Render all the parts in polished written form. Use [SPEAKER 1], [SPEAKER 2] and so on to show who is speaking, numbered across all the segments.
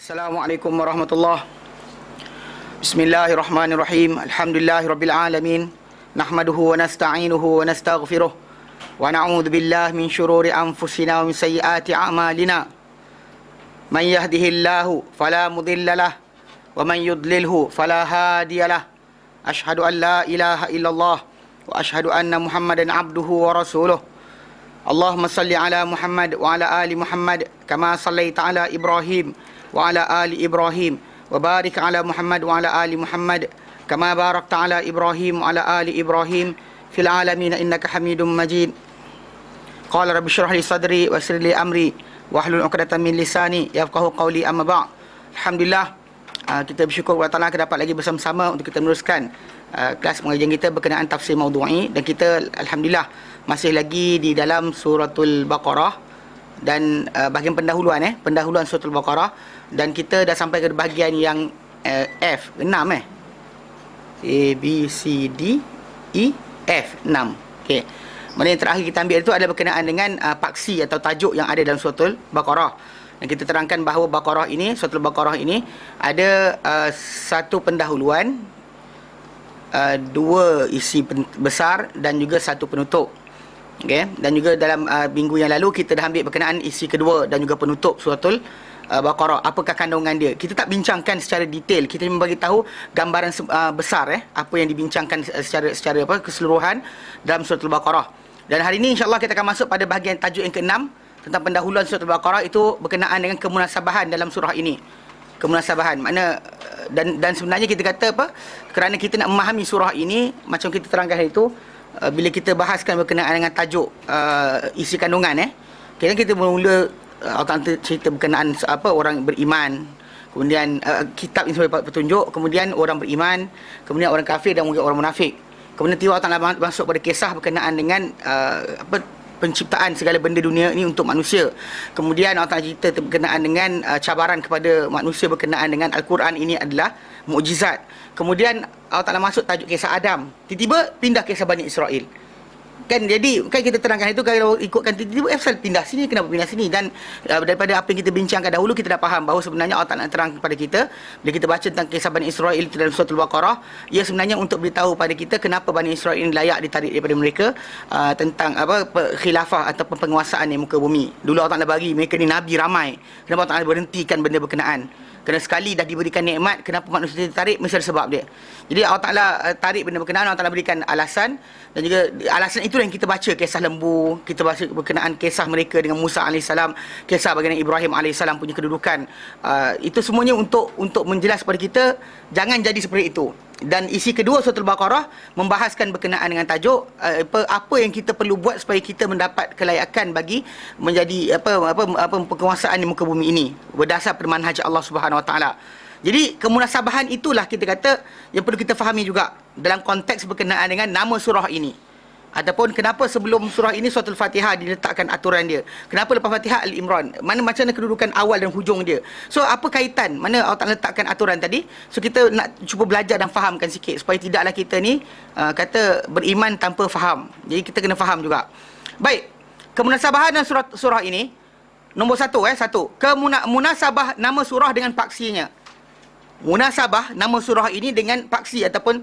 [SPEAKER 1] Assalamualaikum warahmatullahi. Bismillahirrahmanirrahim. Alhamdulillahirabbil alamin. Nahmaduhu wa nasta'inuhu wa nastaghfiruh. Wa na'udzu billahi min shururi anfusina wa min sayyiati a'malina. Man yahdihillahu fala mudilla lahu wa man yudlilhu fala hadiyalah. Asyhadu an la ilaha illallah wa asyhadu anna Muhammadan abduhu wa rasuluh. Allahumma salli ala Muhammad wa ala ali Muhammad kama sallaita ala Ibrahim wa ala ali Ibrahim wa barik ala Muhammad wa ala ali Muhammad kama barakta ala Ibrahim wa ala ali Ibrahim fil alamin innaka Hamidum Majid. Qala rabbi shrah li sadri wa yassir li amri wahlul 'uqdatam min lisani yafqahu qawli, amma ba'd. Alhamdulillah, kita bersyukur kepada Allah kita dapat lagi bersama-sama untuk kita meneruskan kelas pengajian kita berkenaan tafsir maudhu'i, dan kita alhamdulillah masih lagi di dalam suratul Baqarah dan bahagian pendahuluan suratul Baqarah, dan kita dah sampai ke bahagian yang F, 6 A, B, C, D, E, F, 6. Okey. Mana yang terakhir kita ambil itu adalah berkenaan dengan paksi atau tajuk yang ada dalam suratul Baqarah. Dan kita terangkan bahawa suratul Baqarah ini ada satu pendahuluan, dua isi besar dan juga satu penutup. Okay. Dan juga dalam minggu yang lalu kita dah ambil berkenaan isi kedua dan juga penutup suratul Baqarah, apakah kandungan dia. Kita tak bincangkan secara detail, kita cuma bagi tahu gambaran besar apa yang dibincangkan secara keseluruhan dalam suratul Baqarah. Dan hari ini insya-Allah kita akan masuk pada bahagian tajuk yang ke-6 tentang pendahuluan suratul Baqarah, itu berkenaan dengan kemunasabahan dalam surah ini. Kemunasabahan makna dan sebenarnya kita kata kerana kita nak memahami surah ini, macam kita terangkan itu, bila kita bahaskan berkenaan dengan tajuk isi kandungan, kita mula Allah cerita berkenaan orang beriman, kemudian kitab ini sebagai petunjuk, kemudian orang beriman, kemudian orang kafir dan juga orang munafik. Kemudian tiba Allah Taala masuk pada kisah berkenaan dengan penciptaan segala benda dunia ini untuk manusia. Kemudian Allah Taala cerita berkenaan dengan cabaran kepada manusia berkenaan dengan Al-Quran ini adalah mukjizat. Kemudian Allah Taala masuk tajuk kisah Adam. Tiba-tiba pindah kisah Bani Israel. Kan, jadi kan kita terangkan itu, kalau ikutkan tiba-tiba pindah sini, kenapa pindah sini, dan daripada apa yang kita bincangkan dahulu, kita dah faham bahawa sebenarnya Allah Taala terang kepada kita bila kita baca tentang kisah Bani Israel itu dalam suratul Baqarah, ia sebenarnya untuk beritahu pada kita kenapa Bani Israel ini layak ditarik daripada mereka tentang khilafah atau penguasaan di muka bumi. Dulu Allah Taala bagi mereka ni nabi ramai, kenapa Allah Taala berhentikan benda berkenaan? Kerana sekali dah diberikan nikmat, kenapa manusia ditarik? Mesti ada sebab dia. Jadi Allah Taala tarik benda berkenaan, Allah Taala berikan alasan, dan juga alasan itu yang kita baca kisah lembu, kita baca berkenaan kisah mereka dengan Musa AS, kisah bagaimana Ibrahim AS punya kedudukan. Itu semuanya untuk menjelaskan kepada kita jangan jadi seperti itu. Dan isi kedua suratul Baqarah membahaskan berkenaan dengan tajuk apa yang kita perlu buat supaya kita mendapat kelayakan bagi menjadi penguasaan di muka bumi ini berdasar pada manhaj Allah Subhanahu Wa Taala. Jadi kemunasabahan itulah kita kata yang perlu kita fahami juga dalam konteks berkenaan dengan nama surah ini. Ataupun kenapa sebelum surah ini suratul Fatihah diletakkan aturan dia. Kenapa lepas Fatihah Al-Imran? Macam mana kedudukan awal dan hujung dia. So apa kaitan? Mana Allah Ta'ala letakkan aturan tadi? So kita nak cuba belajar dan fahamkan sikit supaya tidaklah kita ni kata beriman tanpa faham. Jadi kita kena faham juga. Baik. Kemunasabahan dalam surah ini nombor satu. Munasabah nama surah dengan paksinya. Munasabah nama surah ini dengan paksi ataupun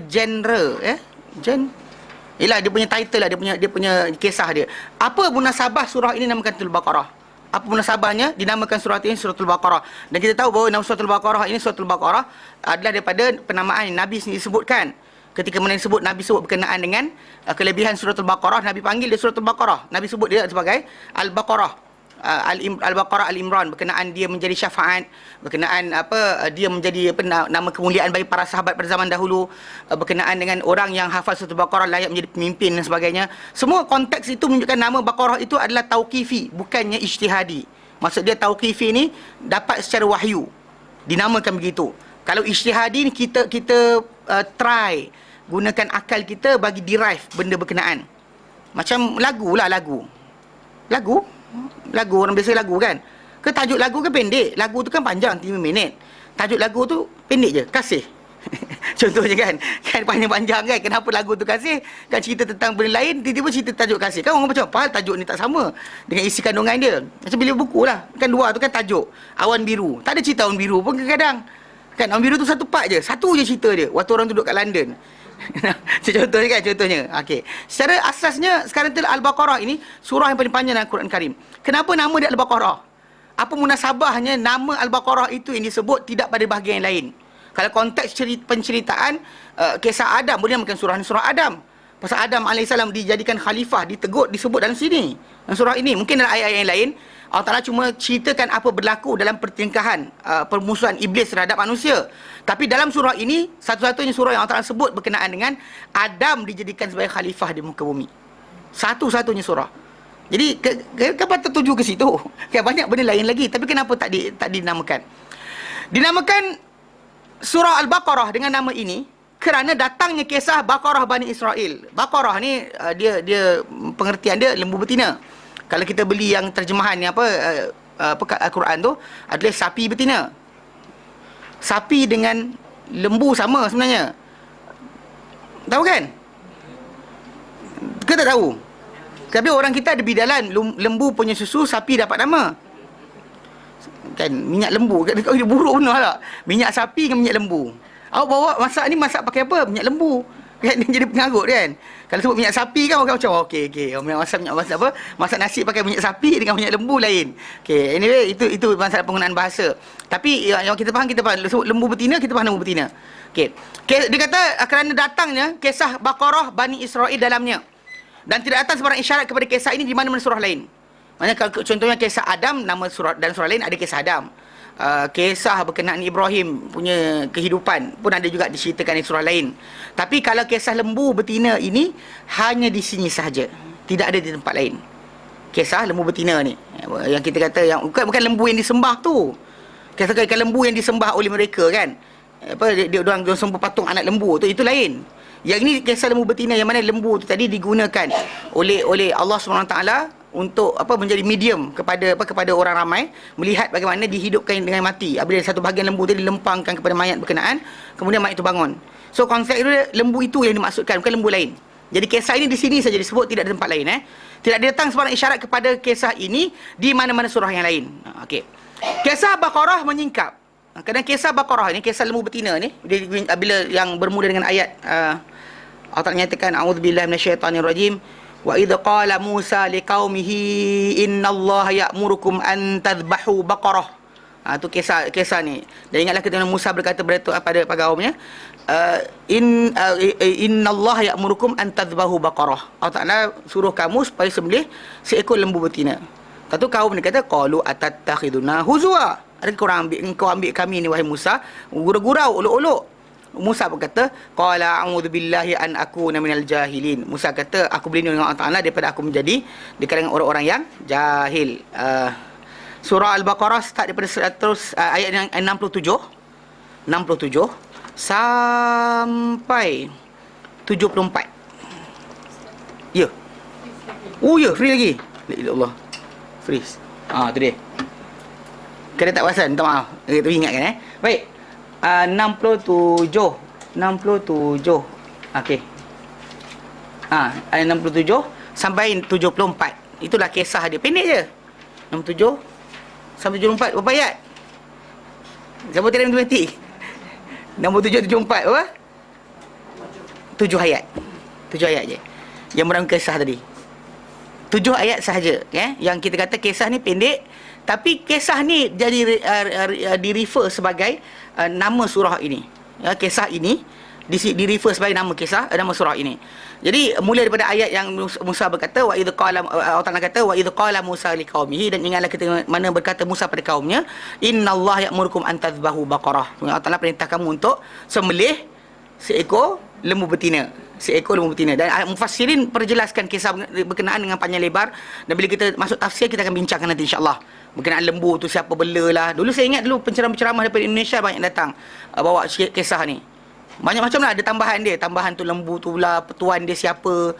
[SPEAKER 1] genre ialah dia punya title lah, dia punya kisah dia. Apa munasabah surah ini namakan suratul Baqarah? Apa munasabahnya dinamakan surah ini suratul Baqarah? Dan kita tahu bahawa nama suratul Baqarah ini suratul Baqarah adalah daripada penamaan Nabi sendiri disebutkan. Ketika mana disebut Nabi sebut berkenaan dengan kelebihan suratul Baqarah, Nabi panggil dia suratul Baqarah. Nabi sebut dia sebagai Al-Baqarah. Al-Baqarah Al-Imran, berkenaan dia menjadi syafaat, berkenaan dia menjadi nama kemuliaan bagi para sahabat pada zaman dahulu, berkenaan dengan orang yang hafal suratul Baqarah layak menjadi pemimpin dan sebagainya. Semua konteks itu menunjukkan nama Baqarah itu adalah tauqifi, bukannya ijtihadi. Maksud dia tauqifi ni dapat secara wahyu, dinamakan begitu. Kalau ijtihadi ni kita try gunakan akal kita bagi derive benda berkenaan. Macam lagu orang biasa lagu kan. Ke tajuk lagu kan pendek. Lagu tu kan panjang 5 minit. Tajuk lagu tu pendek je, kasih. Contohnya kan panjang-panjang kan, kenapa lagu tu kasih, kan cerita tentang benda lain, tiba-tiba cerita tajuk kasih. Kan orang macam, padahal tajuk ni tak sama dengan isi kandungan dia. Macam bila buku lah, kan dua tu kan tajuk Awan Biru, tak ada cerita Awan Biru pun kadang-kadang. Kan Awan Biru tu satu part je, satu je cerita dia, waktu orang duduk kat London. Contohnya kan, contohnya. Okey. Secara asasnya sekarang tu Al-Baqarah ini surah yang paling panjang dalam Al-Quran Karim. Kenapa nama dia Al-Baqarah? Apa munasabahnya nama Al-Baqarah itu yang disebut tidak pada bahagian yang lain? Kalau konteks penceritaan kisah Adam, boleh namakan surah ni surah Adam. Pasal Adam AS dijadikan khalifah, ditegur, disebut dalam sini, dalam surah ini. Mungkin dalam ayat-ayat yang lain Allah Ta'ala cuma ceritakan apa berlaku dalam pertingkahan permusuhan iblis terhadap manusia. Tapi dalam surah ini, satu-satunya surah yang Allah Ta'ala sebut berkenaan dengan Adam dijadikan sebagai khalifah di muka bumi. Satu-satunya surah. Jadi, kenapa tertuju ke situ? Kan banyak benda lain lagi. Tapi kenapa tak dinamakan? Dinamakan surah Al-Baqarah dengan nama ini kerana datangnya kisah Baqarah Bani Israel. Baqarah ni, dia pengertian dia lembu betina. Kalau kita beli yang terjemahan ni Al-Quran tu adalah sapi betina. Sapi dengan lembu sama sebenarnya. Tahu kan? Kita tak tahu. Tapi orang kita ada bidalan, lembu punya susu, sapi dapat nama. Kan minyak lembu, kau dia buruk benar tak? Minyak sapi dengan minyak lembu. Awak bawa masak ni, masak pakai apa? Minyak lembu. Kan dia jadi pengarut kan. Kalau sebut minyak sapi kan orang macam okey. Masak apa? Masak nasi pakai minyak sapi dengan minyak lembu lain. Okey, anyway itu masalah penggunaan bahasa. Tapi yang kita faham sebut lembu betina, kita faham lembu betina. Okey. Dia kata kerana datangnya kisah Baqarah Bani Israel dalamnya. Dan tidak datang sebarang isyarat kepada kisah ini di mana-mana surah lain. Maksudnya kalau contohnya kisah Adam, nama surah dan surah lain ada kisah Adam. Kisah berkenaan Ibrahim punya kehidupan pun ada juga diceritakan di surah lain. Tapi kalau kisah lembu betina ini hanya di sini sahaja, tidak ada di tempat lain. Kisah lembu betina ni yang kita kata yang bukan lembu yang disembah tu. Kisah lembu yang disembah oleh mereka kan. Dia orang sembah patung anak lembu tu, itu lain. Yang ini kisah lembu betina yang mana lembu tu tadi digunakan oleh Allah SWT untuk menjadi medium kepada orang ramai melihat bagaimana dihidupkan dengan mati. Apabila satu bahagian lembu tu dilempangkan kepada mayat berkenaan, kemudian mayat itu bangun. So konsep itu lembu itu yang dimaksudkan, bukan lembu lain. Jadi kisah ini di sini saja disebut, tidak ada tempat lain. Tidak datang sebarang isyarat kepada kisah ini di mana-mana surah yang lain. Okey. Kisah Baqarah menyingkap. Kadang kisah Baqarah ni, kisah lembu betina ni, bila yang bermula dengan ayat Allah Ta'ala nyatakan a'udzubillahi minasyaitanirrajim. Wa idh qala Musa liqaumihi innallaha ya'murukum an tadhbahu baqarah. Tu kisah ni. Dan ingatlah ketika Musa berkata pada kaumnya, innallaha ya'murukum an tadhbahu baqarah. Allah Ta'ala suruh kamu supaya sembelih seekor lembu betina. Lepas tu kaum ni kata qalu atattakhiduna huzwa. Adakah kau ambil kami ni wahai Musa gurau-gurau, olok-olok? Musa berkata, qala a'udzu billahi an akuna minal jahilin. Musa kata, aku berlindung dengan Allah Ta'ala daripada aku menjadi di kalangan orang-orang yang jahil. Surah Al-Baqarah start daripada 100 ayat yang 67 sampai 74. Ya. Oh ya, free lagi. La ilaha illallah. Freeze. Tu dia. Kena tak perasan, minta maaf. Kita ingatkan Baik. 67. Okey. Ayat 67 sampai 74. Itulah kisah dia. Pendek je. 67 sampai 74. Berapa ayat? Siapa tidak matematik? 67 74 apa? 7 ayat. 7 ayat je. Yang merangkai kisah tadi. 7 ayat sahaja, yang kita kata kisah ni pendek, tapi kisah ni jadi di-refer sebagai nama surah ini. Kisah ini di-refer sebagai nama kisah, nama surah ini. Jadi mula daripada ayat yang Musa berkata wa idh qala, Allah Ta'ala kata wa idh qala Musa liqaumihi, dan ingatlah ketika mana berkata Musa pada kaumnya, innallaha ya'murukum an tadhbahu baqarah. Allah Ta'ala perintah kamu untuk sembelih seekor lembu betina. Dan mufassirin perjelaskan kisah berkenaan dengan panjang lebar, dan bila kita masuk tafsir kita akan bincangkan nanti insya-Allah berkenaan lembu tu siapa belalah. Dulu saya ingat penceramah-penceramah daripada Indonesia banyak datang bawa kisah ni. Banyak macam lah ada tambahan tu lembu tu lah, tuan dia siapa,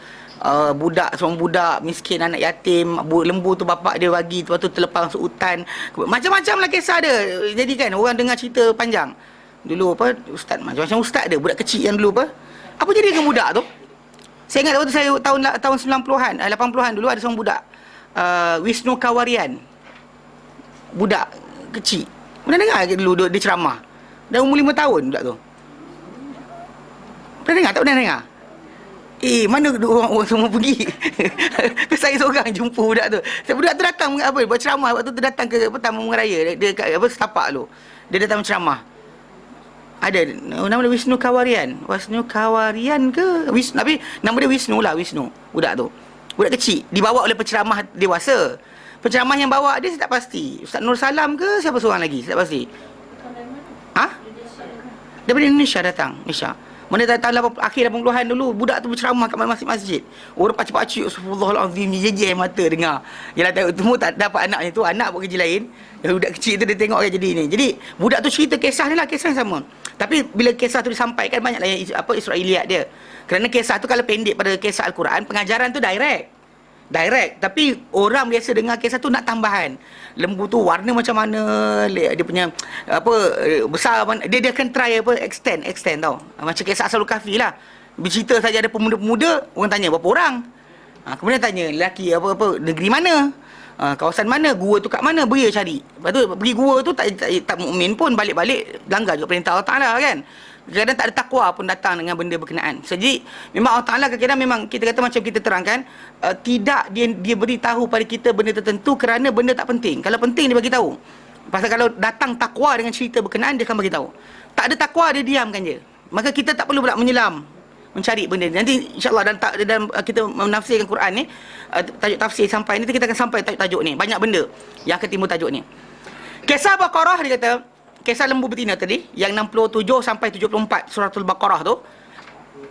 [SPEAKER 1] seorang budak miskin, anak yatim, lembu tu bapak dia bagi, lepas tu terlepas masuk hutan. Macam-macam lah kisah dia. Jadi kan orang dengar cerita panjang. Dulu apa ustaz macam-macam ustaz dia, budak kecil yang dulu apa jadi dengan budak tu? Saya ingat waktu saya tahun 90-an, 80-an dulu ada seorang budak Wisnu Kawarian. Budak kecil. Pernah dengar ke dulu dia ceramah? Dah umur 5 tahun budak tu. Pernah dengar? Tak pernah dengar? Mana orang semua pergi? Saya seorang jumpa budak tu. Budak tu datang buat ceramah. Waktu tu datang ke Taman Raya. Dia kat setapak tu. Dia datang ceramah. Ada nama dia Wisnu Kawarian. Wisnu Kawarian ke? Tapi nama dia Wisnu lah, Wisnu. Budak tu. Budak kecil. Dibawa oleh penceramah dewasa. Penceramah yang bawa dia saya tak pasti. Ustaz Nur Salam ke siapa seorang lagi? Saya tak pasti. Daripada Indonesia datang. Malaysia. Mana tahun akhir 80-an dulu, budak tu berceramah kat masjid-masjid. Orang pakcik-pakcik, Astagfirullahalazim, jeje mata dengar. Yalah tengok semua tak dapat anaknya tu, anak buat kerja lain. Yang budak kecil tu dia tengok orang jadi ni. Jadi budak tu cerita kisah dia lah, kisah yang sama. Tapi bila kisah tu disampaikan, banyaklah yang Israiliyat dia. Kerana kisah tu kalau pendek pada kisah Al-Quran, pengajaran tu direct. Tapi orang biasa dengar kisah tu nak tambahan. Lembu tu warna macam mana, dia punya besar mana, dia akan try extend tau. Macam kisah Ashabul Kahfi lah. Bercerita saja ada pemuda-pemuda, orang tanya berapa orang. Kemudian tanya lelaki negeri mana, kawasan mana, gua tu kat mana, beria cari. Lepas tu pergi gua tu tak mukmin pun, balik-balik langgar juga perintah Allah Taala kan. Kadang-kadang tak ada takwa pun datang dengan benda berkenaan. Jadi memang Allah Ta'ala kadang-kadang memang kita kata macam kita terangkan, tidak dia beritahu pada kita benda tertentu kerana benda tak penting. Kalau penting dia bagi tahu. Pasal kalau datang takwa dengan cerita berkenaan, dia akan bagi tahu. Tak ada takwa, dia diamkan je. Maka kita tak perlu pula menyelam mencari benda ni. Nanti insyaAllah dalam kita menafsirkan Quran ni, tajuk tafsir sampai ni, kita akan sampai tajuk ni. Banyak benda yang akan timbul tajuk ni. Kisah Baqarah dia kata, kisah lembu betina tadi yang 67 sampai 74 suratul Baqarah tu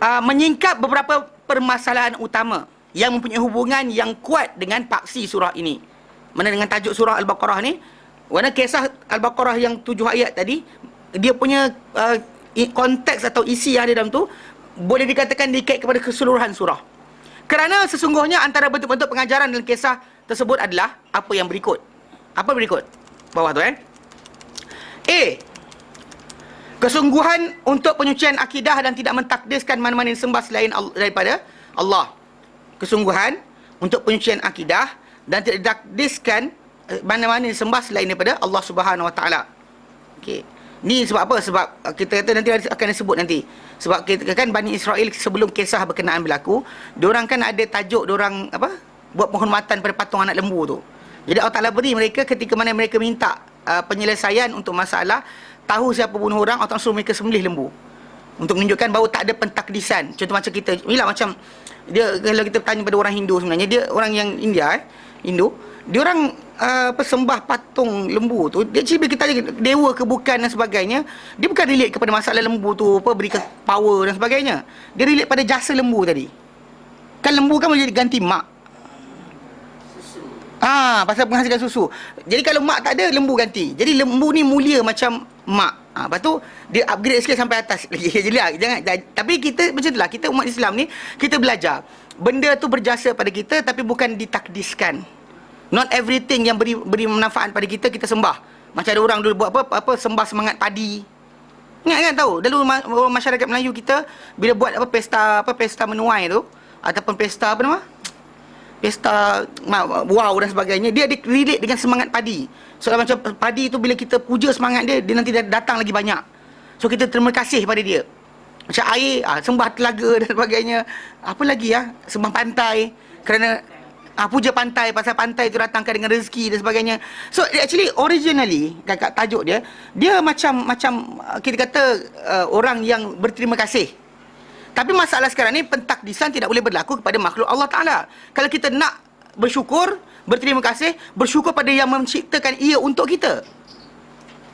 [SPEAKER 1] menyingkap beberapa permasalahan utama yang mempunyai hubungan yang kuat dengan paksi surah ini. Mana dengan tajuk surah Al-Baqarah ni, mana kisah Al-Baqarah yang 7 ayat tadi, dia punya konteks atau isi yang ada dalam tu boleh dikatakan dikait kepada keseluruhan surah. Kerana sesungguhnya antara bentuk-bentuk pengajaran dalam kisah tersebut adalah apa yang berikut. Apa berikut? Bawah tu kesungguhan untuk penyucian akidah dan tidak mentakdiskan mana-mana yang disembah selain daripada Allah. Kesungguhan untuk penyucian akidah dan tidak ditakdiskan mana-mana yang disembah selain daripada Allah Subhanahu Wa Taala. Okey. Ni sebab apa? Sebab kita kata nanti akan disebut nanti. Sebab kita kan Bani Israel sebelum kisah berkenaan berlaku, diorang kan ada tajuk diorang buat penghormatan pada patung anak lembu tu. Jadi Allah Ta'ala beri mereka ketika mana mereka minta penyelesaian untuk masalah tahu siapa bunuh orang, Allah suruh mereka sembelih lembu untuk menunjukkan bahawa tak ada pentakdisan. Contoh macam kita, macam dia, kalau kita tanya pada orang Hindu, sebenarnya dia orang yang India Hindu, dia orang sembah patung lembu tu. Dia bila kita tanya dewa ke bukan dan sebagainya, dia bukan relate kepada masalah lembu tu berikan power dan sebagainya. Dia relate pada jasa lembu tadi. Kan lembu kan boleh ganti mak. Pasal menghasilkan susu. Jadi kalau mak tak ada, lembu ganti. Jadi lembu ni mulia macam mak. Lepas tu dia upgrade sikit sampai atas lagi. Jadi jangan, tapi kita macam itulah, kita umat Islam ni kita belajar. Benda tu berjasa pada kita tapi bukan ditakdiskan. Not everything yang beri manfaat pada kita sembah. Macam ada orang dulu buat sembah semangat padi. Ingat kan tahu? Dulu masyarakat Melayu kita bila buat pesta menuai tu ataupun pesta pesta wow dan sebagainya, dia relate dengan semangat padi. So macam padi tu bila kita puja semangat dia nanti datang lagi banyak. So kita terima kasih pada dia. Macam air, sembah telaga dan sebagainya. Apa lagi sembah pantai kerana puja pantai, pasal pantai tu datangkan dengan rezeki dan sebagainya. So actually originally kat tajuk dia macam kita kata orang yang berterima kasih. Tapi masalah sekarang ni, pentakdisan tidak boleh berlaku kepada makhluk Allah Ta'ala. Kalau kita nak bersyukur, berterima kasih, bersyukur pada yang menciptakan ia untuk kita.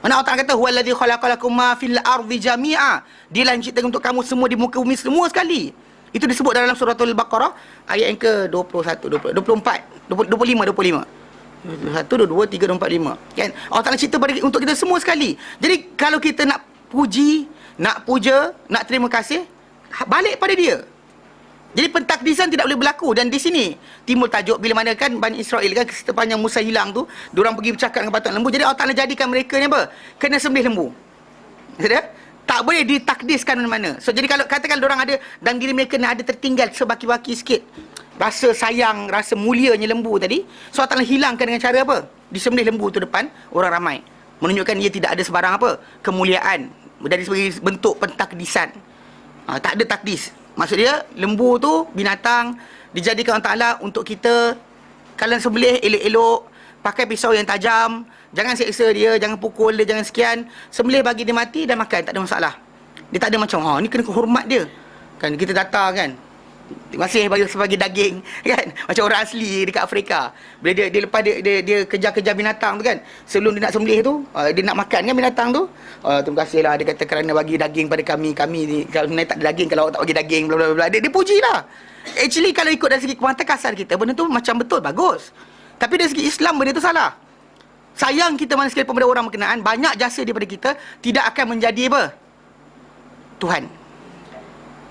[SPEAKER 1] Mana Allah Ta'ala kata, huwallazi khalaqalakum ma fil ardi jami'a. Dialah yang menciptakan untuk kamu semua di muka bumi semua sekali. Itu disebut dalam suratul Baqarah ayat yang ke-21, 24, 25. 1, 2, 3, 4, 5. Kan? Allah Ta'ala cipta untuk kita semua sekali. Jadi kalau kita nak puji, nak puja, nak terima kasih, balik pada dia. Jadi pentakdisan tidak boleh berlaku. Dan di sini timbul tajuk bila mana kan Bani Israel kan sepanjang Musa hilang tu, diorang pergi bercakap dengan patung lembu. Jadi Allah Ta'ala jadikan mereka ni kena sembelih lembu. Ada? Tak boleh ditakdiskan mana-mana. So jadi kalau katakan orang ada dan diri mereka ni ada tertinggal sebaki-baki sikit rasa sayang, rasa mulianya lembu tadi, so Allah Ta'ala hilangkan dengan cara apa? Disembelih lembu tu depan orang ramai, menunjukkan ia tidak ada sebarang apa kemuliaan dari sebagai bentuk pentakdisan. Tak ada takdis. Maksud dia lembu tu binatang dijadikan Allah Ta'ala untuk kita, kalian sembelih elok-elok, pakai pisau yang tajam, jangan seksa dia, jangan pukul dia, jangan sekian. Sembelih bagi dia mati dan makan, tak ada masalah. Dia tak ada macam, ni kena hormat dia. Kan kita datang kan, masih bagi sebagai daging kan, macam orang asli dekat Afrika. Bila dia lepas dia kejar-kejar binatang tu kan, sebelum dia nak sembelih tu, dia nak makan kan binatang tu, terima kasihlah, dia kata kerana bagi daging pada kami ni, kalau sebenarnya tak ada daging kalau awak tak bagi daging, bla bla bla. Dia pujilah. Actually kalau ikut dari segi mata kasar kita, benda tu macam betul, bagus. Tapi dari segi Islam benda tu salah. Sayang kita mana sekali pada orang berkenaan, banyak jasa daripada kita tidak akan menjadi apa? Tuhan.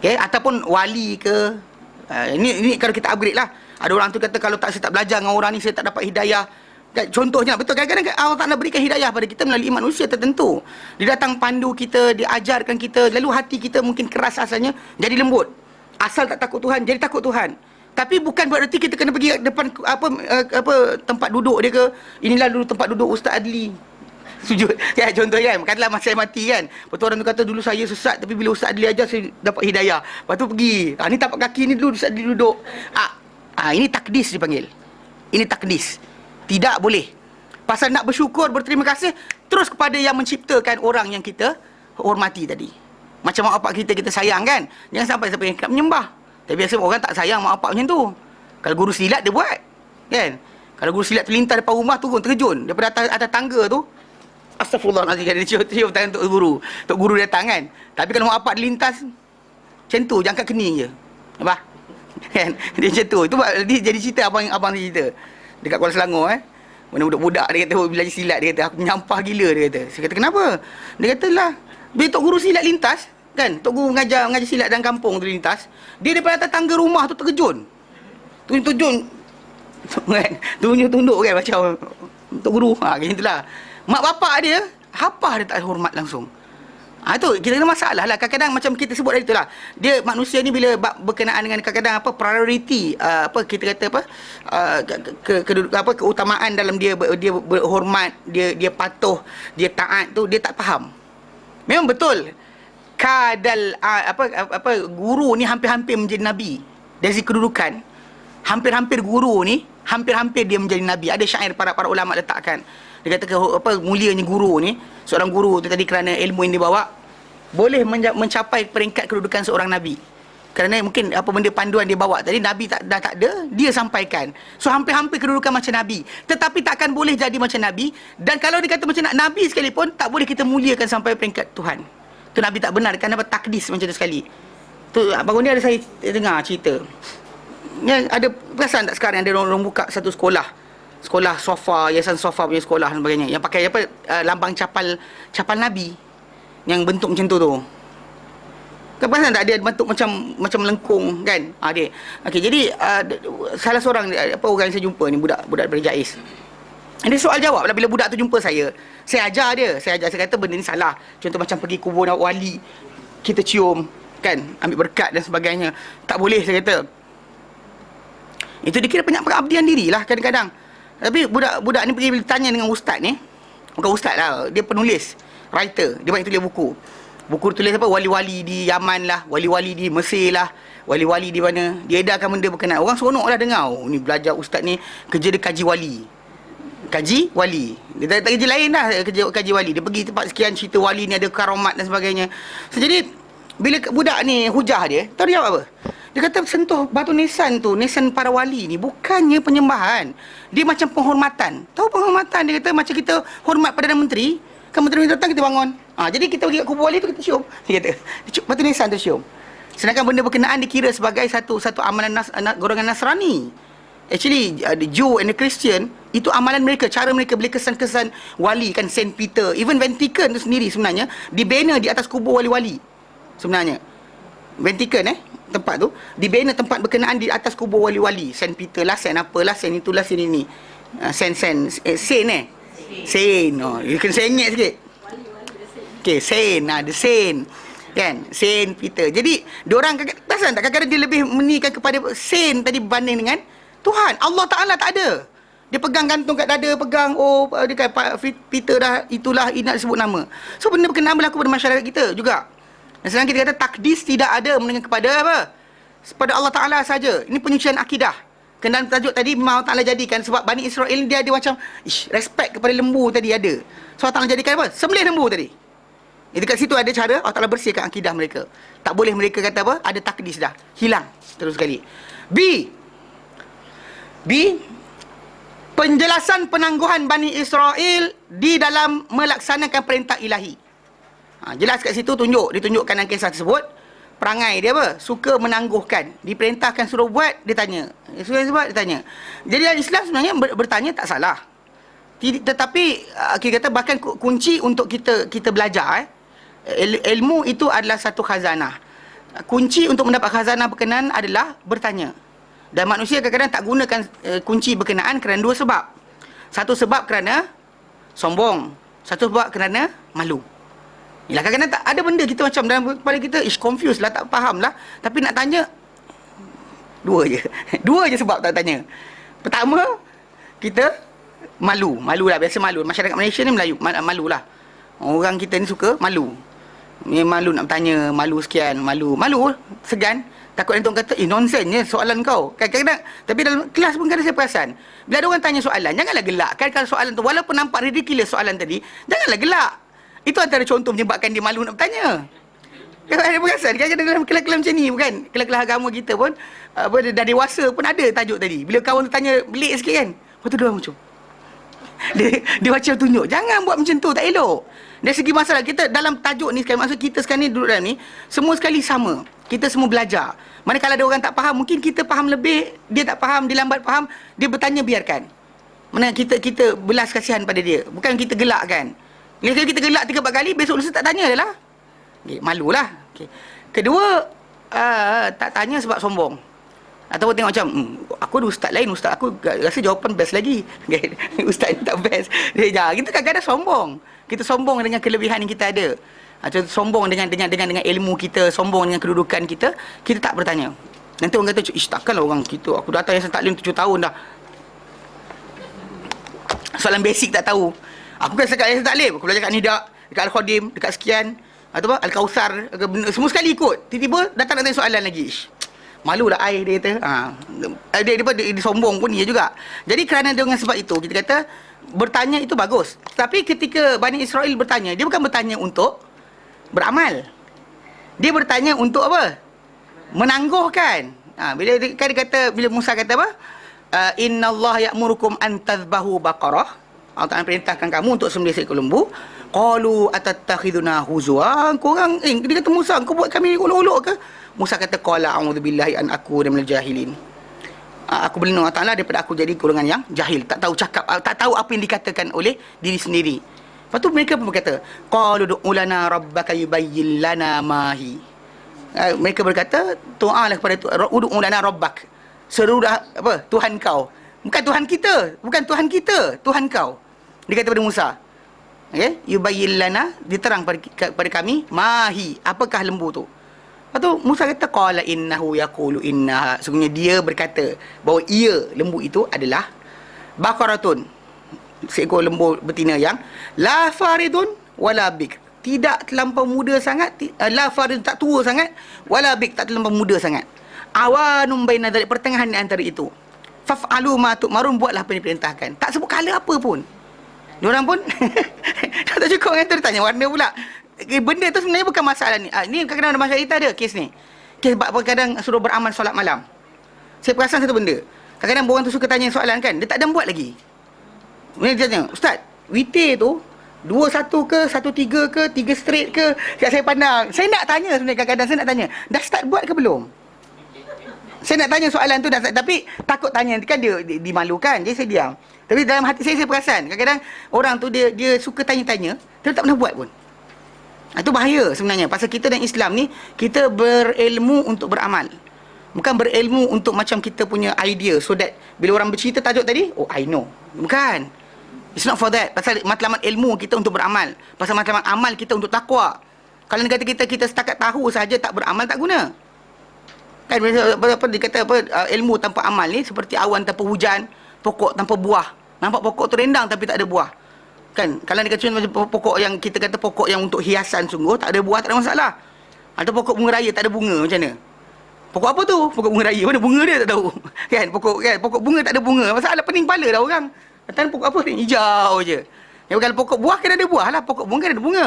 [SPEAKER 1] Okay? Ataupun wali ke. Ini kalau kita upgrade lah. Ada orang tu kata kalau saya tak belajar dengan orang ni, saya tak dapat hidayah. Contohnya, betul, kadang-kadang Allah Ta'ala berikan hidayah pada kita melalui manusia tertentu. Dia datang pandu kita, dia ajarkan kita, lalu hati kita mungkin keras asalnya, jadi lembut. Asal tak takut Tuhan, jadi takut Tuhan. Tapi bukan berarti kita kena pergi depan tempat duduk dia ke. Inilah dulu tempat duduk Ustaz Adli. Sujud. Ya, contoh kan, katalah masa saya mati kan. Betul orang tu kata dulu saya sesat, tapi bila Ustaz Adli ajar saya dapat hidayah. Lepas tu pergi. Ni tapak kaki ni dulu Ustaz Adli duduk. Ini takdis dipanggil. Ini takdis. Tidak boleh. Pasal nak bersyukur, berterima kasih terus kepada yang menciptakan orang yang kita hormati tadi. Macam mak bapak kita sayang kan. Jangan sampai nak menyembah. Tapi biasa orang tak sayang mak bapak macam tu. Kalau guru silat dia buat kan. Kalau guru silat terlintas depan rumah, turun terjun daripada atas tangga tu. Astaghfirullahaladzim, dia cium tangan Tok Guru. Tok Guru datang kan. Tapi kalau mak bapak lintas macam tu, jangan angkat kening je. Apa? Kan? Dia macam tu. Itu dia jadi cerita abang dia cerita. Dekat Kuala Selangor mana budak-budak dia kata belajar silat, dia kata aku menyampah gila, dia kata. Saya kata kenapa? Dia kata lah, bila Tok Guru silat lintas kan, Tok Guru mengajar silat dalam kampung tu lintas, dia daripada atas tangga rumah tu terkejun. Tunjuk-tunjuk kan, tunjuk-tunduk kan macam Tok Guru. Macam itulah. Mak bapak dia hafah, dia tak hormat langsung. Itu kita ada masalah lah. Kadang-kadang macam kita sebut tadi itulah. Dia manusia ni bila berkenaan dengan kadang-kadang priority, kita kata keutamaan dalam dia berhormat, dia patuh, dia taat tu, dia tak faham. Memang betul. Guru ni hampir-hampir menjadi nabi. Dari segi kedudukan, hampir-hampir guru ni hampir-hampir dia menjadi nabi. Ada syair para ulama letakkan. Dia kata mulianya guru ni, seorang guru tu tadi kerana ilmu yang dibawa boleh mencapai peringkat kedudukan seorang nabi. Kerana mungkin apa benda panduan dia bawa tadi nabi dah tak ada, dia sampaikan. So hampir-hampir kedudukan macam nabi. Tetapi takkan boleh jadi macam nabi, dan kalau dia kata macam nabi sekalipun tak boleh kita muliakan sampai peringkat Tuhan. Tu nabi tak benar, kerana takdis macam tu sekali. Tu baru ni ada saya dengar cerita. Ya, ada perasan tak sekarang ada orang buka satu sekolah Sofa, Yayasan Sofa punya sekolah dan sebagainya, yang pakai lambang capal nabi yang bentuk macam tu. Kau perasan tak dia bentuk macam lengkung kan? Dia. Okey, jadi salah seorang orang yang saya jumpa ni, budak daripada JAIS. Dia soal jawab lah bila budak tu jumpa saya. Saya ajar dia. Saya kata benda ni salah. Contoh macam pergi kubur wali, kita cium kan, ambil berkat dan sebagainya. Tak boleh, saya kata. Itu dikira pengabdian diri lah kadang-kadang. Tapi budak ni pergi tanya dengan ustaz ni. Bukan ustaz lah, dia penulis, writer. Dia banyak tulis buku. Buku tulis apa? Wali-wali di Yaman lah, wali-wali di Mesir lah, wali-wali di mana. Dia edarkan benda berkenaan. Orang seronok lah dengar. Ni belajar ustaz ni, kerja dia kaji wali. Kaji wali. Dia tak kerja lain lah, kaji wali. Dia pergi tempat sekian, cerita wali ni ada karamat dan sebagainya. So, jadi bila budak ni hujah dia, tahu dia jawab apa? Dia kata sentuh batu nisan tu, nisan para wali ni bukannya penyembahan. Dia macam penghormatan. Tahu penghormatan? Dia kata macam kita hormat Perdana Menteri. Kan Menteri datang kita bangun. Jadi kita pergi kat kubur wali tu kita cium. Dia kata, batu nisan tu cium. Sedangkan benda berkenaan dikira sebagai satu amalan golongan Nasrani. Actually the Jew and the Christian, itu amalan mereka, cara mereka beli kesan-kesan wali kan, Saint Peter, even Vatican tu sendiri sebenarnya dibina di atas kubur wali-wali. Sebenarnya Vatican tempat tu dibina tempat berkenaan di atas kubur wali-wali. Saint Peter lah, Saint apalah, Saint itulah, Saint ini. Saint Saint. Dia kena sengit sikit. Okey, Saint. The Saint. Kan? Saint Peter. Jadi, diorang perasan tak kadang-kadang dia lebih menikan kepada Saint tadi berbanding dengan Tuhan. Allah Ta'ala tak ada. Dia pegang gantung kat dada, pegang, dia kata Peter dah, itulah, ini nak sebut nama. So, benda berkenaan berlaku pada masyarakat kita juga. Dan sedang kita kata takdis tidak ada mendengar kepada apa? Kepada Allah Ta'ala saja. Ini penyucian akidah. Kenaan tajuk tadi memang Allah Ta'ala jadikan. Sebab Bani Israel dia ada macam, respect kepada lembu tadi ada. So Allah Ta'ala jadikan apa? Sembelih lembu tadi. Dekat situ ada cara Allah Ta'ala bersihkan akidah mereka. Tak boleh mereka kata apa? Ada takdis dah. Hilang. Terus sekali. B. Penjelasan penangguhan Bani Israel di dalam melaksanakan perintah ilahi. Jelas kat situ ditunjukkan dalam kisah tersebut. Perangai dia apa? Suka menangguhkan. Diperintahkan suruh buat, dia tanya. Suruh buat, dia tanya. Jadi dalam Islam sebenarnya bertanya tak salah. Tetapi kita kata bahkan kunci untuk kita belajar ilmu itu adalah satu khazanah. Kunci untuk mendapat khazanah berkenaan adalah bertanya. Dan manusia kadang-kadang tak gunakan kunci berkenaan kerana dua sebab. Satu sebab kerana sombong. Satu sebab kerana malu. Yalah, kadang-kadang tak ada benda kita macam dalam kepala kita, confused lah, tak faham lah. Tapi nak tanya, dua je sebab tak tanya. Pertama, kita malu lah, biasa malu. Masyarakat Malaysia ni malu lah. Orang kita ni suka malu. Ni malu nak bertanya, malu sekian, malu segan. Takut nanti orang kata, nonsense soalan kau. Kadang-kadang, tapi dalam kelas pun kadang saya perasan. Bila ada orang tanya soalan, janganlah gelak. Kan kalau soalan tu, walaupun nampak ridiculous soalan tadi, janganlah gelak. Itu antara contoh menyebabkan dia malu nak bertanya. Kalau ada perasan, kadang-kadang dalam kelas-kelas macam ni, bukan? Kelas-kelas agama kita pun, dah dewasa pun ada tajuk tadi. Bila kawan tu tanya, belik sikit kan? Lepas tu dia macam, dia macam tunjuk. Jangan buat macam tu, tak elok. Dari segi masalah, kita dalam tajuk ni sekarang, maksud kita sekarang ni duduk dalam ni, semua sekali sama. Kita semua belajar. Manakala ada orang tak faham, mungkin kita faham lebih, dia tak faham, dia lambat faham, dia bertanya, biarkan. Mana kita belas kasihan pada dia. Bukan kita gelak kan. Bila kita gelak 3-4 kali, besok lusa tak tanya dah lah. Okay, malulah. Okay. Kedua, tak tanya sebab sombong. Ataupun tengok macam, aku ada ustaz lain, ustaz aku rasa jawapan best lagi. Ustaz ni tak best. Kita kadang-kadang sombong. Kita sombong dengan kelebihan yang kita ada. Contoh sombong dengan ilmu kita, sombong dengan kedudukan kita, kita tak bertanya. Nanti orang kata, takkanlah orang kita, aku datang yang taklim 7 tahun dah. Soalan basic tak tahu. Aku kan sekat yang taklim, aku belajar kat Nidak, dekat Al-Khadim, dekat sekian, atau apa, Al-Kausar, semua sekali ikut. Tiba-tiba datang nak tanya soalan lagi. Malulah air, dia kata. Dia sombong pun dia juga. Jadi kerana dengan sebab itu, kita kata bertanya itu bagus. Tapi ketika Bani Israel bertanya, dia bukan bertanya untuk beramal. Dia bertanya untuk apa? Menangguhkan. Bila dia kata, bila Musa kata apa? Innallaha ya'murukum an tadhbahu baqarah. Allah Ta'ala perintahkan kamu untuk sembelih seekor lembu. Qalu atattakhiduna huzwa. Korang, dia kata Musa, kau buat kami olok-olok ke? Musa kata, qala a'udzubillahi an akuna minal jahilin. Aku berlindung Allah Ta'ala daripada aku jadi golongan yang jahil, tak tahu cakap, tak tahu apa yang dikatakan oleh diri sendiri. Lepas tu mereka pun berkata, qalu du'u lana rabbaka yubayyin lana ma hi. Mereka berkata, doalah kepada ud'u lana rabbak. Serulah apa? Tuhan kau. Bukan Tuhan kita, Tuhan kau. Dia kata pada Musa. Okey, yubayyin lana, diterang pada kami ma hi, apakah lembu tu. Lepas tu Musa kata, qala innahu yaqulu innaha. Sungguhnya dia berkata bahawa lembu itu adalah baqaratun, seekor lembu betina yang la faridun wala bik, tidak terlampau muda sangat, la farid tak tua sangat, wala bik tak terlampau muda sangat, awanum baina dzalik, pertengahan di antara itu. Faf'alu ma tu'marun, buatlah apa yang diperintahkan. Tak sebut kala apa pun. Diorang pun tak cukup dengan tu, dia tanya warna pula. Benda tu sebenarnya bukan masalah ni. Ni kadang-kadang ada masalah kita ada kes ni. Kes kadang suruh beramal solat malam. Saya perasan satu benda. Kadang-kadang orang tu suka tanya soalan kan, dia tak ada buat lagi. Kemudian dia tanya, Ustaz, witir tu 2-1 ke, 1-3 ke, 3 straight ke? Saya pandang. Saya nak tanya sebenarnya, kadang-kadang saya nak tanya, dah start buat ke belum? Saya nak tanya soalan tu dah, tapi takut tanya kan dia dimalukan. Jadi saya diam. Tapi dalam hati saya perasan kadang-kadang orang tu dia suka tanya-tanya, dia tak pernah buat pun. Itu bahaya sebenarnya. Pasal kita dan Islam ni, kita berilmu untuk beramal. Bukan berilmu untuk macam kita punya idea, so that bila orang bercerita tajuk tadi, oh I know. Bukan. It's not for that. Pasal matlamat ilmu kita untuk beramal. Pasal matlamat amal kita untuk takwa. Kalau dia kata kita setakat tahu saja tak beramal, tak guna. Kan apa dikata apa, ilmu tanpa amal ni seperti awan tanpa hujan, pokok tanpa buah. Nampak pokok tu rindang tapi tak ada buah. Kan kalau dia kata pokok yang kita kata pokok yang untuk hiasan sungguh, tak ada buah, tak ada masalah. Atau pokok bunga raya tak ada bunga, macam mana? Pokok apa tu? Pokok bunga raya. Mana bunga dia tak tahu. Kan pokok bunga tak ada bunga. Masalah pening kepala dah orang. Kata pokok apa ni? Hijau je. Ya, kalau pokok buah kan ada buah lah, pokok bunga kan ada bunga.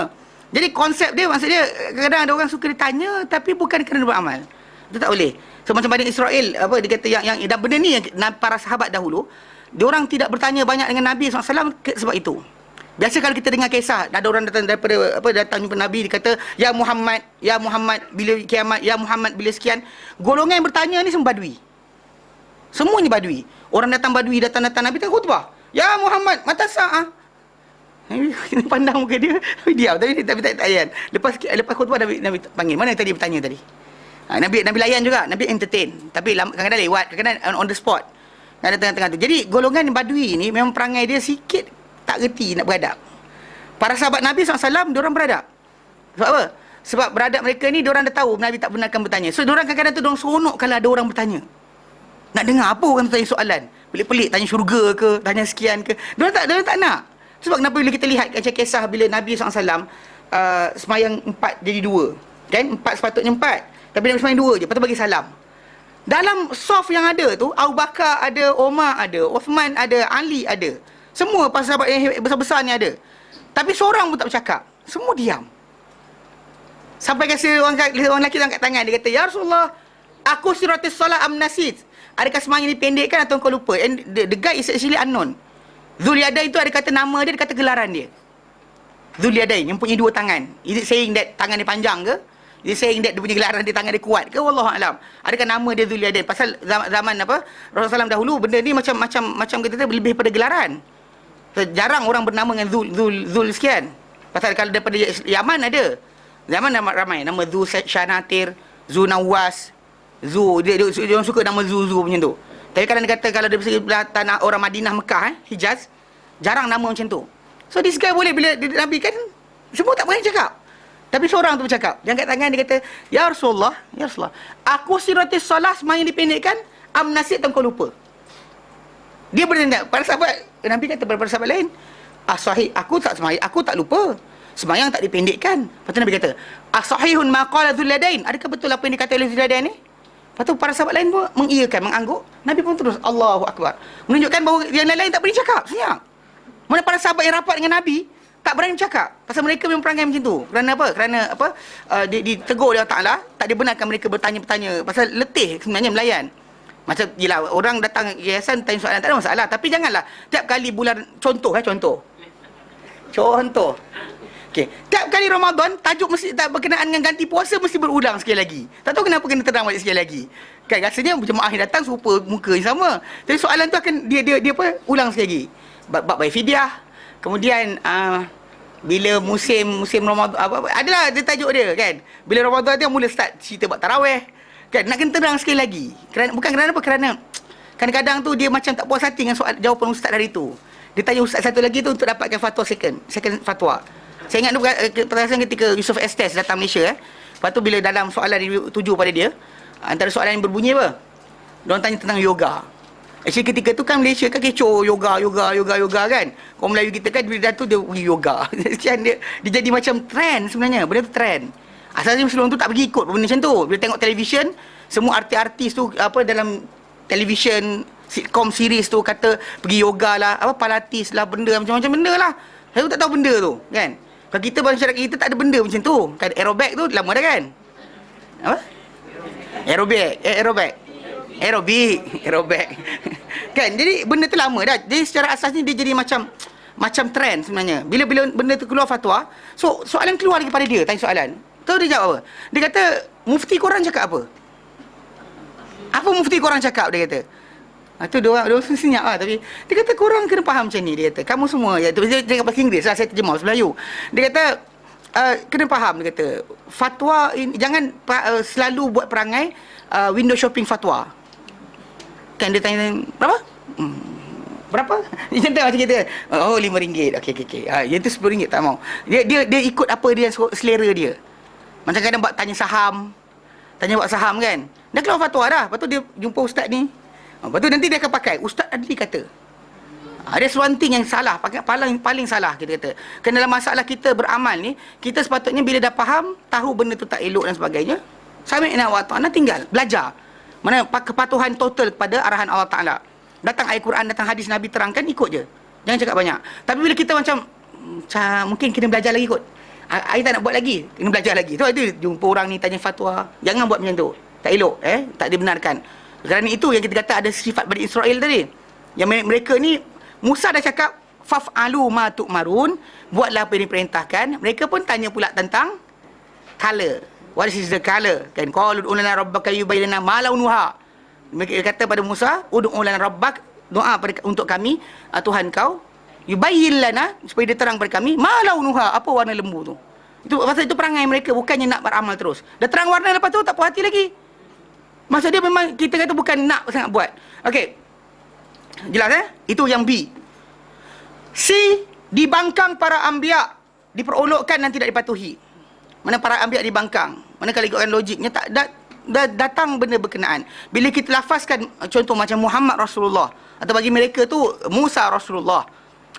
[SPEAKER 1] Jadi konsep dia, maksud dia kadang-kadang ada orang suka ditanya tapi bukan kerana beramal. Itu tak boleh. So macam Bani Israel apa dia kata yang dan benda ni yang para sahabat dahulu, diorang tidak bertanya banyak dengan Nabi SAW sebab itu. Biasa kalau kita dengar kisah, ada orang datang daripada datang jumpa Nabi, dia kata ya Muhammad bila kiamat, ya Muhammad bila sekian. Golongan yang bertanya ni semua badui. Semuanya badui. Orang datang badui, datang Nabi tengah khutbah. Ya Muhammad, mata sa'ah. Nabi pandang muka dia, diam tapi tak layan. Lepas khutbah Nabi panggil, mana tadi bertanya tadi? Nabi layan juga, Nabi entertain. Tapi kadang-kadang lewat, kadang-kadang on the spot. Ada tengah-tengah tu. Jadi golongan badui ni memang perangai dia sikit tak reti nak beradab. Para sahabat Nabi SAW, diorang beradab. Sebab apa? Sebab beradab mereka ni, diorang dah tahu Nabi tak benarkan bertanya. So diorang kadang-kadang tu diorang seronok kalau ada orang bertanya. Nak dengar apa orang tu tanya soalan. Pelik-pelik, tanya syurga ke, tanya sekian ke. Diorang tak nak. Sebab kenapa bila kita lihat macam kisah bila Nabi SAW semayang 4 jadi 2. Kan? 4 sepatutnya 4. Tapi Nabi semayang 2 je. Lepas tu bagi salam. Dalam soft yang ada tu, Abu Bakar ada, Omar ada, Uthman ada, Ali ada. Semua para sahabat yang besar-besar ni ada. Tapi seorang pun tak bercakap. Semua diam. Sampai kasi orang lelaki angkat tangan. Dia kata, ya Rasulullah, aku siratis salat amnasid. Adakah semayang dipendekkan atau kau lupa? And the guy is actually unknown. Dhul Yadain tu ada kata nama dia, ada kata gelaran dia. Dhul Yadain, yang punya 2 tangan. Is it saying that tangan dia panjang ke? Is it saying that dia punya gelaran dia, tangan dia kuat ke? Wallahualam. Adakah nama dia Dhul Yadain? Pasal zaman apa, Rasulullah SAW dahulu, benda ni macam kita kata lebih pada gelaran. So, jarang orang bernama dengan Dhul sekian. Pasal kalau daripada Yaman ada. Zaman ramai. Nama Dhul Syanatir, Dhul Nawas, dia orang suka nama Dhul macam tu. Tapi kalau dia kata kalau dari tanah orang Madinah, Mekah, Hijaz, jarang nama macam tu. So this guy boleh bila Nabi kan, semua tak boleh cakap. Tapi seorang tu bercakap. Dia angkat tangan, dia kata, ya Rasulullah, aku siratis salah semayang dipendekkan, am nasib atau kau lupa. Dia bertanya, para sahabat, Nabi kata pada sahabat lain, sahih, aku tak semayang, aku tak lupa. Semayang tak dipendekkan. Lepas tu Nabi kata, sahihun maqala Dhul Yadain. Adakah betul apa yang dikata oleh Dhul Yadain ni? Lepas tu para sahabat lain pun mengiyakan, mengangguk. Nabi pun terus, Allahu Akbar. Menunjukkan bahawa yang lain-lain tak berani cakap. Senyap. Mana para sahabat yang rapat dengan Nabi, tak berani cakap. Pasal mereka memang perangai macam tu. Kerana apa? Kerana apa? Ditegur oleh Allah Ta'ala, tak dibenarkan mereka bertanya-bertanya. Pasal letih sebenarnya melayan. Macam, yelah, orang datang yayasan tanya soalan, tak ada masalah. Tapi janganlah, tiap kali bulan, contoh. Okay. Tiap kali Ramadan, tajuk mesti tak berkenaan dengan ganti puasa, mesti berulang sekali lagi. Tak tahu kenapa kena terang balik sekali lagi. Kan, rasanya jemaah yang datang serupa muka yang sama. Tapi soalan tu akan, dia apa, ulang sekali lagi. Bab bayar fidyah. Kemudian, bila musim Ramadan, adalah dia tajuk dia, kan. Bila Ramadan dia mula start cerita buat tarawih. Kan, nak kena terang sekali lagi. Bukan kerana apa, kerana kadang-kadang tu dia macam tak puas hati dengan jawapan ustaz hari tu. Dia tanya ustaz satu lagi tu untuk dapatkan fatwa second fatwa. Saya ingat tu perasaan ketika Yusof Estes datang Malaysia. Lepas tu bila dalam soalan dia tuju pada dia, antara soalan yang berbunyi apa? Diorang tanya tentang yoga. Actually ketika tu kan Malaysia kan kecoh yoga kan. Orang Melayu kita kan bila dah tu dia pergi yoga. dia jadi macam trend sebenarnya. Benda tu trend. Asalnya sebelum tu tak pergi ikut benda macam tu. Bila tengok televisyen, semua artis-artis tu apa dalam televisyen sitcom series tu kata pergi yoga lah, apa pilates lah, benda macam-macam benda lah. Saya tak tahu benda tu, kan. Kalau kita masyarakat kita tak ada benda macam tu. Kan aerobik tu lama dah kan. Apa? Aerobik. Kan, jadi benda tu lama dah. Jadi secara asasnya dia jadi macam trend sebenarnya. Bila benda tu keluar fatwa, so soalan keluar lagi pada dia, tanya soalan. Tahu dia jawab apa? Dia kata, mufti korang cakap apa? Apa mufti korang cakap, dia kata. Itu dia senyap lah. Tapi dia kata, korang kena faham macam ni. Dia kata, kamu semua. Dia cakap bahasa Inggeris lah, saya terjemah bahasa Melayu. Dia kata, kena faham, dia kata. Fatwa ini, jangan selalu buat perangai window shopping fatwa. Kan dia tanya, berapa? Berapa? Dia contoh macam kita. Oh, RM5. Okey. Yang tu RM10 tak mau. Dia ikut apa dia selera dia. Macam kadang buat tanya saham. Tanya buat saham kan. Dah keluar fatwa dah. Lepas tu dia jumpa ustaz ni. Lepas tu nanti dia akan pakai. Ustaz Adli kata. Ada sesuatu yang salah. Paling salah kita kata. Kerana dalam masalah kita beramal ni, kita sepatutnya bila dah faham, tahu benda tu tak elok dan sebagainya, sami'na wa ata'na, tinggal. Belajar. Mana kepatuhan total kepada arahan Allah Ta'ala. Datang ayat Quran, datang hadis Nabi terangkan, ikut je. Jangan cakap banyak. Tapi bila kita macam mungkin kena belajar lagi kot. I tak nak buat lagi, kena belajar lagi. Tu ada jumpa orang ni tanya fatwa. Jangan buat macam tu. Tak elok, tak dibenarkan. Kerana itu yang kita kata ada sifat Bani Israel tadi. Yang mereka ni, Musa dah cakap faf'alu ma tu'marun, buatlah apa yang diperintahkan. Mereka pun tanya pula tentang color. What is the color? Kan qalu ud'u lana rabbaka yubayyin lana ma launuha. Mereka kata pada Musa, ud'u lana rabbak, doa untuk kami, Tuhan kau, yubayyin lana, supaya dia terang pada kami, ma launuha, apa warna lembu tu. Itu pasal itu perangai mereka, bukannya nak beramal terus. Dah terang warna lepas tu tak puas hati lagi. Maksud dia memang kita kata bukan nak sangat buat. Okey. Jelas Itu yang B. C, dibangkang para anbiya, diperolokkan dan tidak dipatuhi. Mana para anbiya dibangkang? Mana kalau ikutkan logiknya tak datang benda berkenaan. Bila kita lafazkan contoh macam Muhammad Rasulullah, atau bagi mereka tu Musa Rasulullah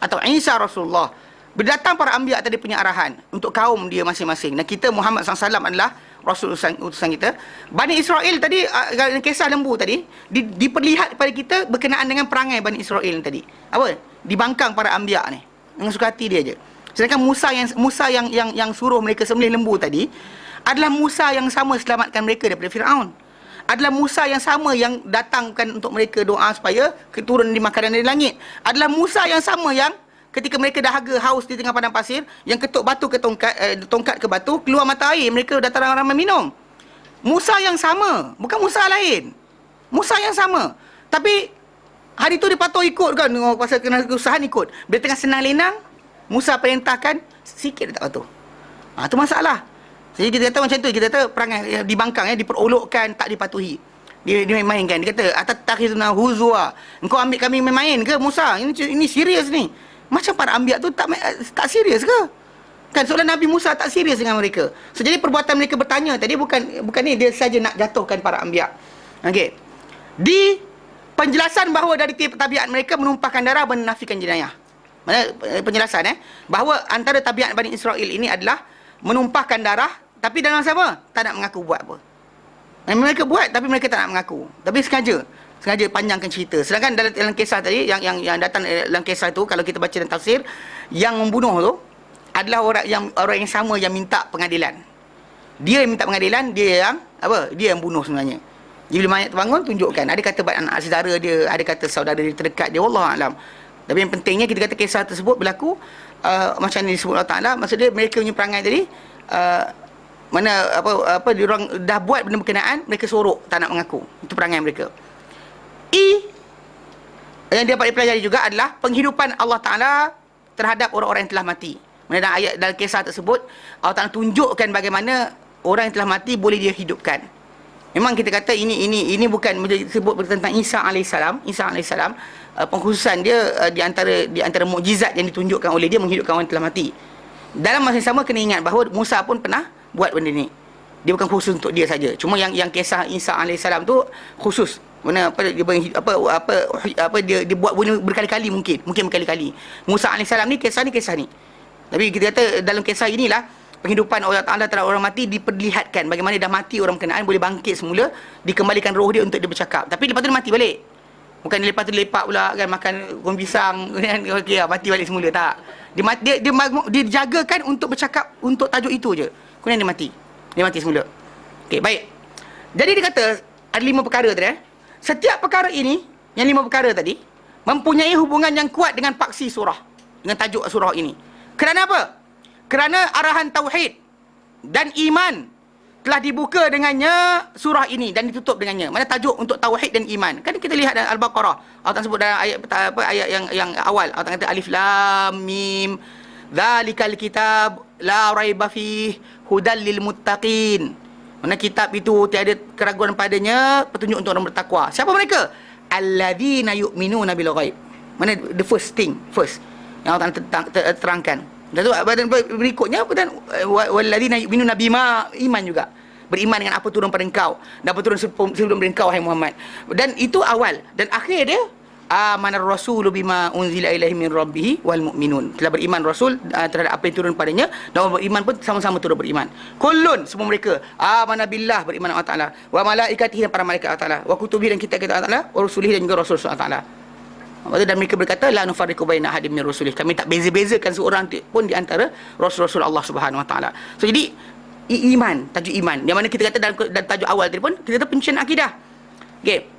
[SPEAKER 1] atau Isa Rasulullah, berdatang para anbiya tadi punya arahan untuk kaum dia masing-masing. Dan kita Muhammad SAW adalah Rasul utusan kita. Bani Israel tadi, kisah lembu tadi, diperlihat kepada kita berkenaan dengan perangai Bani Israel tadi. Apa? Dibangkang para anbiya ni. Dengan suka hati dia je. Sedangkan Musa yang suruh mereka sembelih lembu tadi adalah Musa yang sama selamatkan mereka daripada Firaun. Adalah Musa yang sama yang datangkan untuk mereka doa supaya turun di makanan dari langit. Adalah Musa yang sama yang ketika mereka dahaga haus di tengah padang pasir, yang ketuk batu ke tongkat ke batu, keluar mata air, mereka datang ramai minum. Musa yang sama, bukan Musa lain. Musa yang sama. Tapi hari tu dia patuh ikut kan, pasal kena kesusahan ikut. Bila tengah senang lenang, Musa perintahkan, sikit dia tak patuh. Tu masalah. Jadi kita kata macam tu, kita kata perangai dibangkang, diperolokkan, tak dipatuhi. Dia main-mainkan. Dia kata, atattakhizuna huzwa. Engkau ambil kami main-main ke Musa? Ini serius ni. Macam para anbiya tu tak serius ke? Kan seolah Nabi Musa tak serius dengan mereka. So jadi perbuatan mereka bertanya tadi bukan ni, dia saja nak jatuhkan para anbiya. Okey. Di penjelasan bahawa dari tabiat mereka menumpahkan darah menafikan jenayah. Mana penjelasan bahawa antara tabiat Bani Israel ini adalah menumpahkan darah, tapi dalam sama tak nak mengaku buat apa. Mereka buat tapi mereka tak nak mengaku. Tapi sengaja panjangkan cerita. Sedangkan dalam kisah tadi yang datang dalam kisah tu, kalau kita baca dalam tafsir, yang membunuh tu adalah orang yang sama yang minta pengadilan. Dia yang minta pengadilan, dia yang bunuh sebenarnya. Jadi bila mayat terbangun, tunjukkan. Ada kata anak saudara dia, ada kata saudara dia terdekat dia, wallahu alam. Tapi yang pentingnya kita kata kisah tersebut berlaku macam ni disebut Allah Taala. Maksud dia mereka punya perangai tadi dia orang dah buat benda berkenaan, mereka sorok tak nak mengaku. Itu perangai mereka. Yang dapat dipelajari juga adalah penghidupan Allah Ta'ala terhadap orang-orang yang telah mati. Dalam ayat dalam kisah tersebut, Allah Ta'ala tunjukkan bagaimana orang yang telah mati boleh dia hidupkan. Memang kita kata ini bukan disebut tentang Isa alaihissalam. Pengkhususan dia di antara mukjizat yang ditunjukkan oleh dia menghidupkan orang yang telah mati. Dalam masa yang sama kena ingat bahawa Musa pun pernah buat benda ni. Dia bukan khusus untuk dia saja. Cuma yang kisah Isa alaihissalam tu khusus. Mana dia buat benda berkali-kali, mungkin berkali-kali. Musa alaihissalam ni kisah ni. Tapi kita kata dalam kisah inilah penghidupan Allah Taala terhadap orang mati diperlihatkan bagaimana dah mati orang berkenaan boleh bangkit semula, dikembalikan roh dia untuk dia bercakap. Tapi lepas tu dia mati balik. Bukan lepas tu lepak pula kan, makan goreng pisang kan, okey mati balik semula, tak. Dia dijagakan untuk bercakap untuk tajuk itu je. Kemudian dia mati semula. Okey, baik. Jadi dia kata ada 5 perkara tadi. Setiap perkara ini, yang 5 perkara tadi, mempunyai hubungan yang kuat dengan paksi surah, dengan tajuk surah ini. Kerana apa? Kerana arahan tauhid dan iman telah dibuka dengannya surah ini dan ditutup dengannya. Mana tajuk untuk tauhid dan iman? Kan kita lihat dalam Al-Baqarah. Allah sebut dalam ayat yang awal. Allah kata alif lam mim dzalikal kitab la raiba fihi hudal lil muttaqin. Mana kitab itu tiada keraguan padanya, petunjuk untuk orang bertakwa. Siapa mereka? Alladzina yu'minuna bil ghaib. Mana the first thing, first yang Allah Taala terangkan. Dan tu berikutnya dan walladzina yu'minuna bima, iman juga. Beriman dengan apa turun pada engkau dan apa turun sebelum engkau, wahai Muhammad. Dan itu awal. Dan akhir dia, amanar rasulu bima unzila ilaihi min rabbih wal mu'minun. Telah beriman Rasul terhadap apa yang turun padanya, dan orang beriman pun sama-sama turut beriman. Kullun, semua mereka, amana billah, beriman Allah Taala, wa malaikatihi, dan para malaikat Allah Taala, wa kutubihi, dan kitab Allah Taala, wa rusulihi, dan juga Rasul Allah Taala. Dan mereka berkata, la nufarriqu baina ahadin min rusulih, kami tak beza-bezakan seorang pun di antara rasul-rasul Allah Subhanahu Wa Taala. So jadi iman, tajuk iman, yang mana kita kata dalam tajuk awal tadi pun kita kata penyusunan akidah. Okey.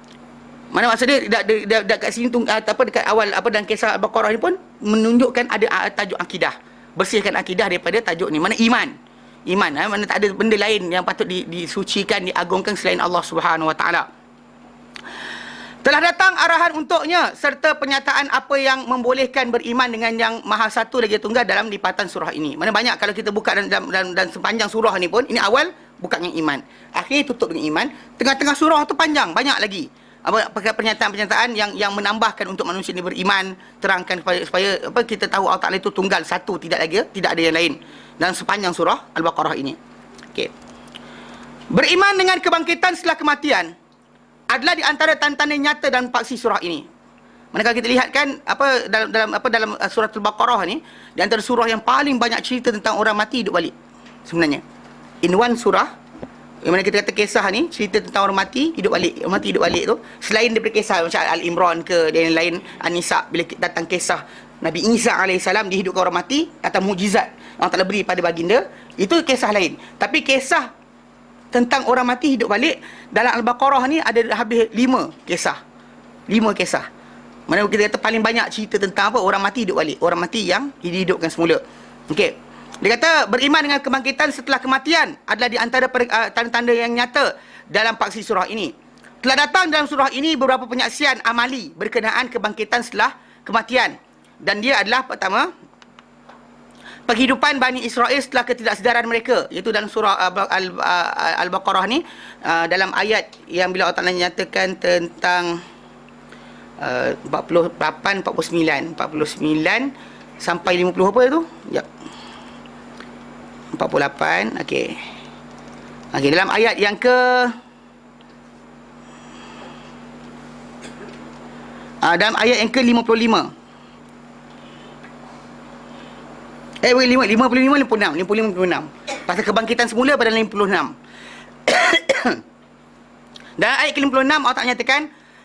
[SPEAKER 1] Mana maksud dia dekat sini dekat awal dalam kisah Al-Baqarah ni pun menunjukkan ada tajuk akidah. Bersihkan akidah daripada tajuk ni. Mana iman. Mana tak ada benda lain yang patut disucikan, diagungkan selain Allah Subhanahu Wa Taala. Telah datang arahan untuknya serta pernyataan apa yang membolehkan beriman dengan yang Maha Satu lagi Tunggal dalam lipatan surah ini. Mana banyak kalau kita buka dan sepanjang surah ni pun, ini awal buka dengan iman, akhir tutup dengan iman, tengah-tengah surah tu panjang, banyak lagi pernyataan-pernyataan yang menambahkan untuk manusia ini beriman, terangkan supaya kita tahu Allah Taala itu tunggal, satu, tidak ada yang lain dalam sepanjang surah Al-Baqarah ini. Okey. Beriman dengan kebangkitan setelah kematian adalah di antara tanda-tanda nyata dan paksi surah ini. Manakala kita lihat kan dalam surah Al-Baqarah ni, di antara surah yang paling banyak cerita tentang orang mati hidup balik. Sebenarnya in one surah yang mana kita kata kisah ni cerita tentang orang mati hidup balik tu, selain daripada kisah macam Al-Imran ke dan lain, An-Nisa, bila datang kisah Nabi Isa alaihissalam dihidupkan orang mati atau mukjizat Allah Taala beri pada baginda, itu kisah lain. Tapi kisah tentang orang mati hidup balik dalam Al-Baqarah ni ada habis 5 kisah. Mana kita kata paling banyak cerita tentang apa? Orang mati hidup balik, orang mati yang dihidupkan semula. Okey. Dia kata beriman dengan kebangkitan setelah kematian adalah di antara tanda-tanda yang nyata dalam paksi surah ini. Telah datang dalam surah ini beberapa penyaksian amali berkenaan kebangkitan setelah kematian. Dan dia adalah pertama, penghidupan Bani Israel setelah ketidaksedaran mereka, iaitu dalam surah Al-Baqarah ni, dalam ayat yang bila Allah Ta'ala nyatakan tentang 49 sampai 50 apa tu? Sekejap. 48, okey. Okey, dalam ayat yang dalam ayat yang ke-55. 55. Pasal kebangkitan semula pada 56. Dalam ayat ke-56 Allah Ta'ala nyatakan,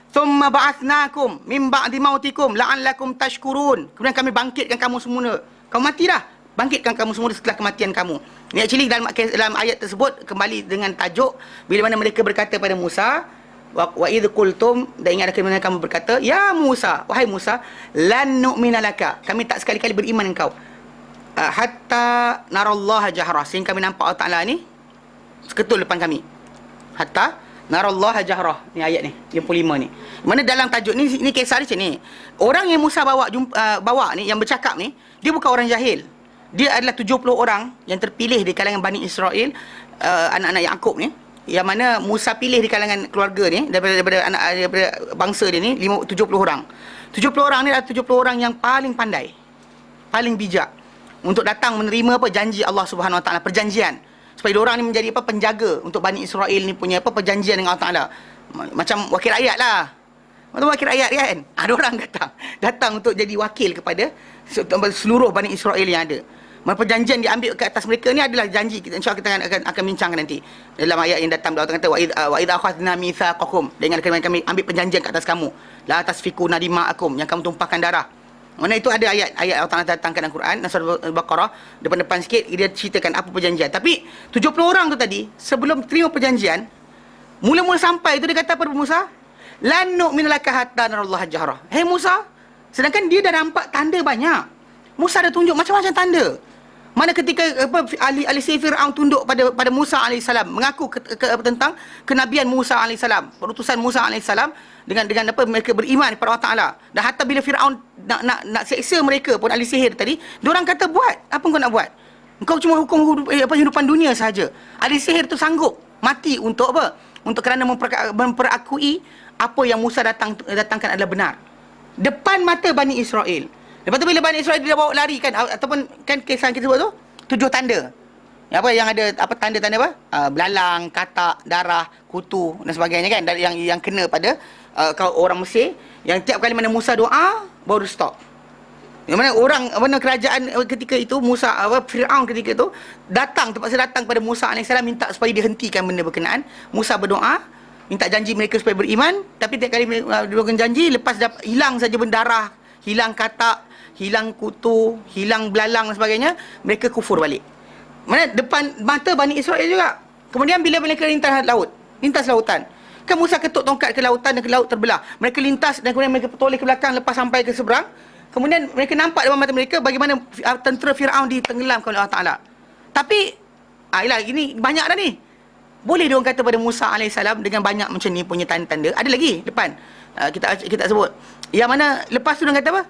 [SPEAKER 1] "Tsumma ba'atsnakum min ba'di mautikum la'allakum tashkurun." Kemudian kami bangkitkan kamu semula. Kamu mati dah, bangkitkan kamu semula setelah kematian kamu. Ini actually dalam ayat tersebut kembali dengan tajuk bila mana mereka berkata pada Musa, wa idh qultum, dan ingat bagaimana kamu berkata, ya Musa, wahai Musa, lan nu'mina laka, kami tak sekali-kali beriman engkau, hatta narallaha jahra, sehingga kami nampak Allah Ta'ala ni seketul depan kami. Hatta narallaha jahra, ni ayat ni 55 ni. Mana dalam tajuk ni kisah dia macam ni. Orang yang Musa bawa ni, yang bercakap ni, dia bukan orang jahil. Dia adalah 70 orang yang terpilih di kalangan Bani Israel, anak-anak Yaqub ni, yang mana Musa pilih di kalangan keluarga ni, daripada bangsa dia ni 70 orang. 70 orang ni adalah 70 orang yang paling pandai, paling bijak untuk datang menerima janji Allah Subhanahu Wa Taala, perjanjian, supaya diorang ni menjadi penjaga untuk Bani Israel ni punya perjanjian dengan Allah Taala. Macam wakil rakyat lah. Macam wakil rakyat kan? Ada orang datang untuk jadi wakil kepada seluruh Bani Israel yang ada. Perjanjian diambil ke atas mereka ni adalah janji. InsyaAllah kita akan bincangkan nanti dalam ayat yang datang. Allah kata, wa idza akhadna mitsaqakum, dengan kami ambil perjanjian ke atas kamu, la tasfikuna dima'akum, yang kamu tumpahkan darah. Mana itu ada ayat Allah Ta'ala datangkan dalam Quran, surah Al-Baqarah, depan-depan sikit dia ceritakan apa perjanjian. Tapi 70 orang tu tadi, sebelum terima perjanjian, mula-mula sampai tu dia kata pada Musa, lan nu'mina laka hatta narallaha jahra. Hei Musa, sedangkan dia dah nampak tanda banyak. Musa dah tunjuk macam-macam tanda. Mana ketika ahli sihir Fir'aun tunduk pada Musa AS, mengaku tentang kenabian Musa AS, perutusan Musa AS, dengan mereka beriman kepada Allah Ta'ala. Dan hatta bila Fir'aun nak seksa mereka pun, ahli sihir tadi, diorang kata, buat apa kau nak buat? Engkau cuma hukum kehidupan dunia sahaja. Ahli sihir tu sanggup mati untuk apa? Untuk kerana memperakui apa yang Musa datangkan adalah benar. Depan mata Bani Israel. Lepas tu bila Bani Israel dia bawa lari kan, ataupun kan kisah kita sebut tu 7 tanda. Yang ada tanda-tanda apa? Belalang, katak, darah, kutu dan sebagainya kan, yang kena pada orang Mesir, yang tiap kali mana Musa doa baru stop. Yang mana kerajaan ketika itu Musa Firaun ketika itu terpaksa datang pada Musa alaihissalam minta supaya dihentikan benda berkenaan. Musa berdoa minta janji mereka supaya beriman, tapi tiap kali mereka berikan janji, lepas hilang saja darah, hilang katak, hilang kutu, hilang belalang dan sebagainya, mereka kufur balik. Mana depan mata Bani Israel juga. Kemudian bila mereka lintas lautan, kan Musa ketuk tongkat ke lautan dan ke laut terbelah. Mereka lintas dan kemudian mereka bertoleh ke belakang lepas sampai ke seberang. Kemudian mereka nampak depan mata mereka bagaimana tentera Firaun ditenggelamkan oleh Allah Taala. Tapi ini banyak dah ni. Boleh dia orang kata pada Musa alaihissalam dengan banyak macam ni punya tanda-tanda. Ada lagi depan. Kita sebut. Yang mana lepas tu dia kata apa?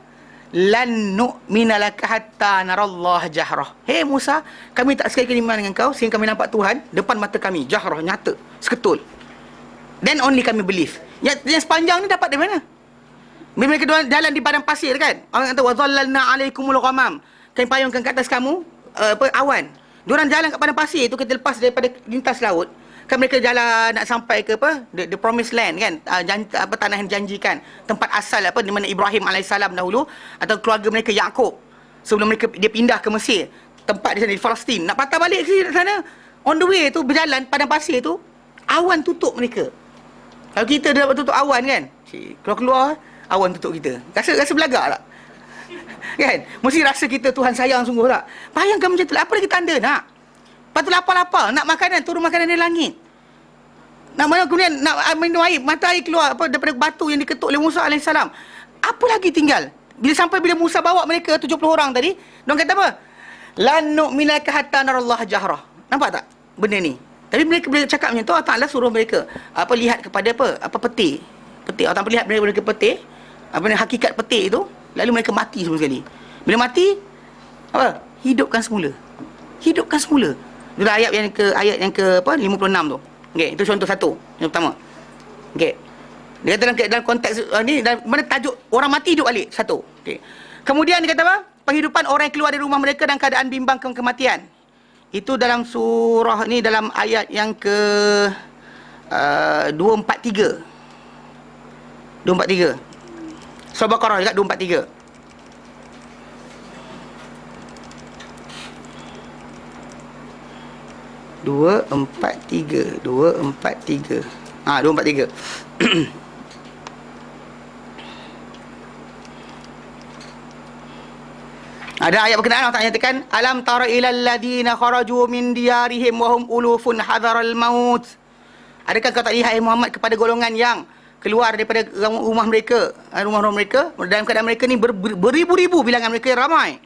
[SPEAKER 1] Lan nu'mina laka hatta narallah jahrah. Hei Musa, kami tak sekali iman dengan kau sehingga kami nampak Tuhan depan mata kami, jahrah, nyata, seketul. Then only kami believe. Yang sepanjang ni dapat dari mana? Bila mereka jalan di padang pasir kan, orang kata wa dhallalna alaikumul ghamam, kami payungkan ke atas kamu awan. Diorang jalan kat padang pasir tu, kita lepas daripada lintas laut, kan mereka jalan nak sampai ke the promised land kan, tanah yang dijanjikan, tempat asal di mana Ibrahim alaihissalam dahulu atau keluarga mereka Yaqub sebelum dia pindah ke Mesir, tempat di sana di Palestin. Nak patah balik ke sana, on the way tu berjalan padang pasir tu, awan tutup mereka. Kalau kita dah dapat tutup awan kan, keluar awan tutup kita, rasa belagak tak? Kan? Mesti rasa kita Tuhan sayang sungguh tak? Bayangkan macam tu, apa lagi tanda nak? Lepas tu lapar-lapar, nak makanan, turun makanan dari langit. Nak mana kemudian nak minum air, mata air keluar daripada batu yang diketuk oleh Musa alaihissalam. Apa lagi tinggal? Bila Musa bawa mereka 70 orang tadi, diorang kata apa? Lan nu'minaka hatta narallah jahrah. Nampak tak benda ni? Tapi mereka bila cakap macam tu, Allah Ta'ala suruh mereka lihat kepada peti. Allah Ta'ala lihat mereka peti, hakikat peti itu, lalu mereka mati semua sekali. Bila mati, hidupkan semula. Itu ayat yang ke 56 tu. Okey, itu contoh satu, yang pertama. Okey. Dia kata dalam konteks ni, mana tajuk orang mati hidup balik, satu. Okey. Kemudian dia kata apa? Penghidupan orang yang keluar dari rumah mereka dalam keadaan bimbang kematian. Itu dalam surah ni, dalam ayat yang ke 243. Surah Baqarah dekat 243. Dua empat tiga. 243. Ada ayat berkenaan, Allah Ta'ala nyatakan, alam tara ilal ladina kharaju min diyarihim wa hum ulufun hadaral maut. Adakah kau tak lihat Muhammad kepada golongan yang keluar daripada rumah mereka dalam keadaan mereka ni beribu-ribu, bilangan mereka ramai,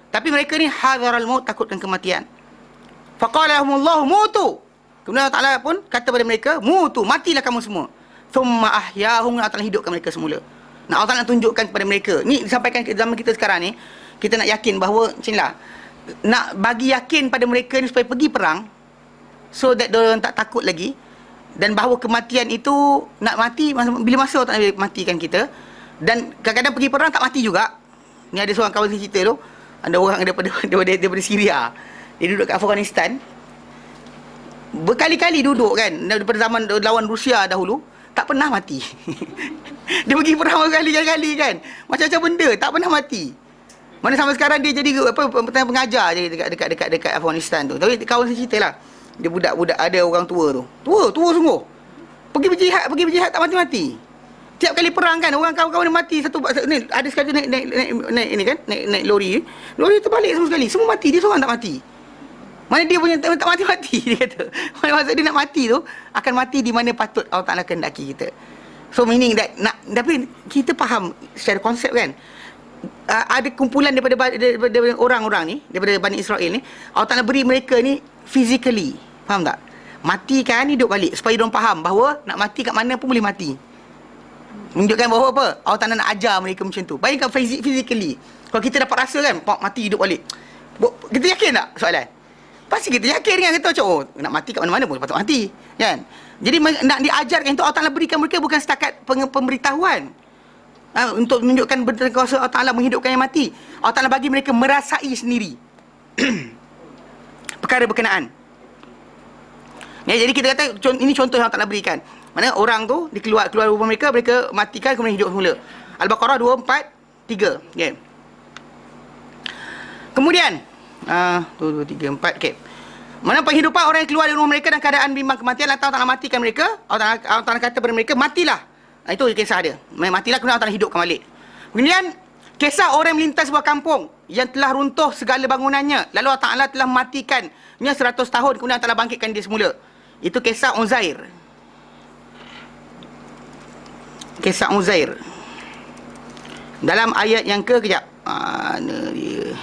[SPEAKER 1] tapi mereka ni hadaral maut, takutkan kematian. Faqala lahumullahu mutu. Kemudian Allah Ta'ala pun kata pada mereka, mutu, matilah kamu semua. Thumma ahyahum, Allah Ta'ala hidupkan mereka semula. Allah Ta'ala nak tunjukkan kepada mereka. Ni disampaikan ke zaman kita sekarang ni, kita nak yakin bahawa macam lah, nak bagi yakin pada mereka ni supaya pergi perang, so that diorang tak takut lagi, dan bahawa kematian itu nak mati bila masa Allah Ta'ala matikan kita. Dan kadang-kadang pergi perang tak mati juga. Ni ada seorang kawan cerita tu, ada orang daripada Syria, dia duduk kat Afghanistan, berkali-kali duduk kan, daripada zaman lawan Rusia dahulu, tak pernah mati. Dia pergi perang berkali-kali kan, macam-macam benda, tak pernah mati. Mana sampai sekarang dia jadi pengajar je dekat Afghanistan tu. Tapi kawan saya cerita lah, dia budak-budak, ada orang tua tu, tua sungguh, pergi berjihad tak mati-mati. Tiap kali perang kan, orang kawan-kawan dia mati satu ni, ada sekali naik ini kan, naik lori terbalik semua sekali, semua mati, dia seorang tak mati. Mana dia punya tak mati-mati, dia kata. Maksud dia nak mati tu, akan mati di mana patut Allah Ta'ala kehendaki kita. So meaning that, tapi kita faham secara konsep kan, ada kumpulan daripada orang-orang ni, daripada Bani Israel ni, Allah Ta'ala beri mereka ni physically, faham tak? Matikan, hidup balik, supaya diorang faham bahawa nak mati kat mana pun boleh mati. Menunjukkan bahawa apa? Allah Ta'ala nak ajar mereka macam tu. Bayangkan physically, kalau kita dapat rasa kan, mati hidup balik, kita yakin tak soalan? Pasti kita yakin kan, kita macam, nak mati kat mana-mana pun patut mati kan. Jadi nak diajarkan itu, Allah Ta'ala berikan mereka bukan setakat pemberitahuan, untuk menunjukkan kuasa Allah Ta'ala menghidupkan yang mati. Allah Ta'ala bagi mereka merasai sendiri perkara berkenaan. Ya, jadi kita kata ini contoh yang Allah Ta'ala berikan. Mana orang tu keluar rumah mereka matikan kemudian hidup semula. Al-Baqarah 243. Okay. Kemudian 2, 3, 4. Okay. Mana penghidupan orang yang keluar dari rumah mereka dalam keadaan bimbang kematian, Allah Ta'ala matikan mereka. Allah Ta'ala kata kepada mereka, matilah. Itu kisah dia. Matilah, kemudian Allah Ta'ala hidupkan balik. Kemudian kisah orang yang melintas sebuah kampung yang telah runtuh segala bangunannya, lalu Allah Ta'ala telah mematikannya 100 tahun, kemudian Allah Ta'ala bangkitkan dia semula. Itu kisah Uzair. Kisah Uzair dalam ayat yang kejap. Mana dia?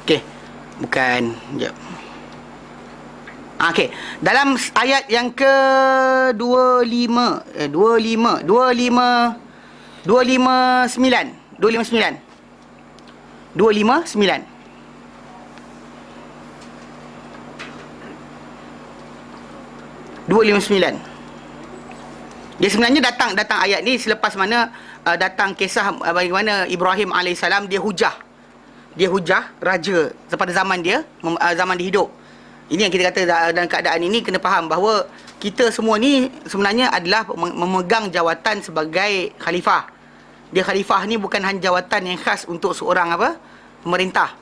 [SPEAKER 1] Okey. Bukan. Sekejap. Okey. Dalam ayat yang ke 25 259 dia sebenarnya datang ayat ni selepas mana datang kisah bagaimana Ibrahim alaihissalam dia hujah raja pada zaman dia hidup. Ini yang kita kata dalam keadaan ini kena faham bahawa kita semua ni sebenarnya adalah memegang jawatan sebagai khalifah. Dia khalifah ni bukan hanya jawatan yang khas untuk seorang pemerintah.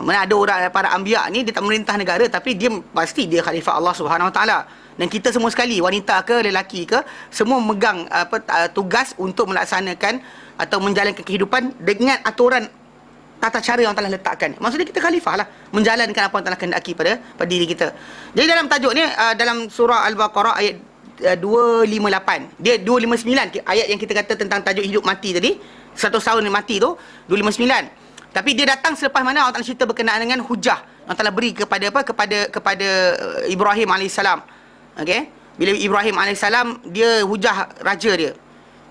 [SPEAKER 1] Mana ada orang para anbiya ni dia tak memerintah negara, tapi dia pasti dia khalifah Allah Subhanahu Wa Taala. Dan kita semua sekali, wanita ke lelaki ke, semua memegang tugas untuk melaksanakan atau menjalankan kehidupan dengan aturan tata cara yang telah letakkan. Maksudnya kita khalifah lah, menjalankan apa yang telah kehendaki pada diri kita. Jadi dalam tajuk ni dalam surah Al-Baqarah ayat 258. Dia 259 ayat yang kita kata tentang tajuk hidup mati tadi. 100 tahun mati tu 259. Tapi dia datang selepas mana Allah Taala cerita berkenaan dengan hujah yang telah beri kepada kepada Ibrahim alaihissalam. Okey. Bila Ibrahim alaihissalam dia hujah raja dia.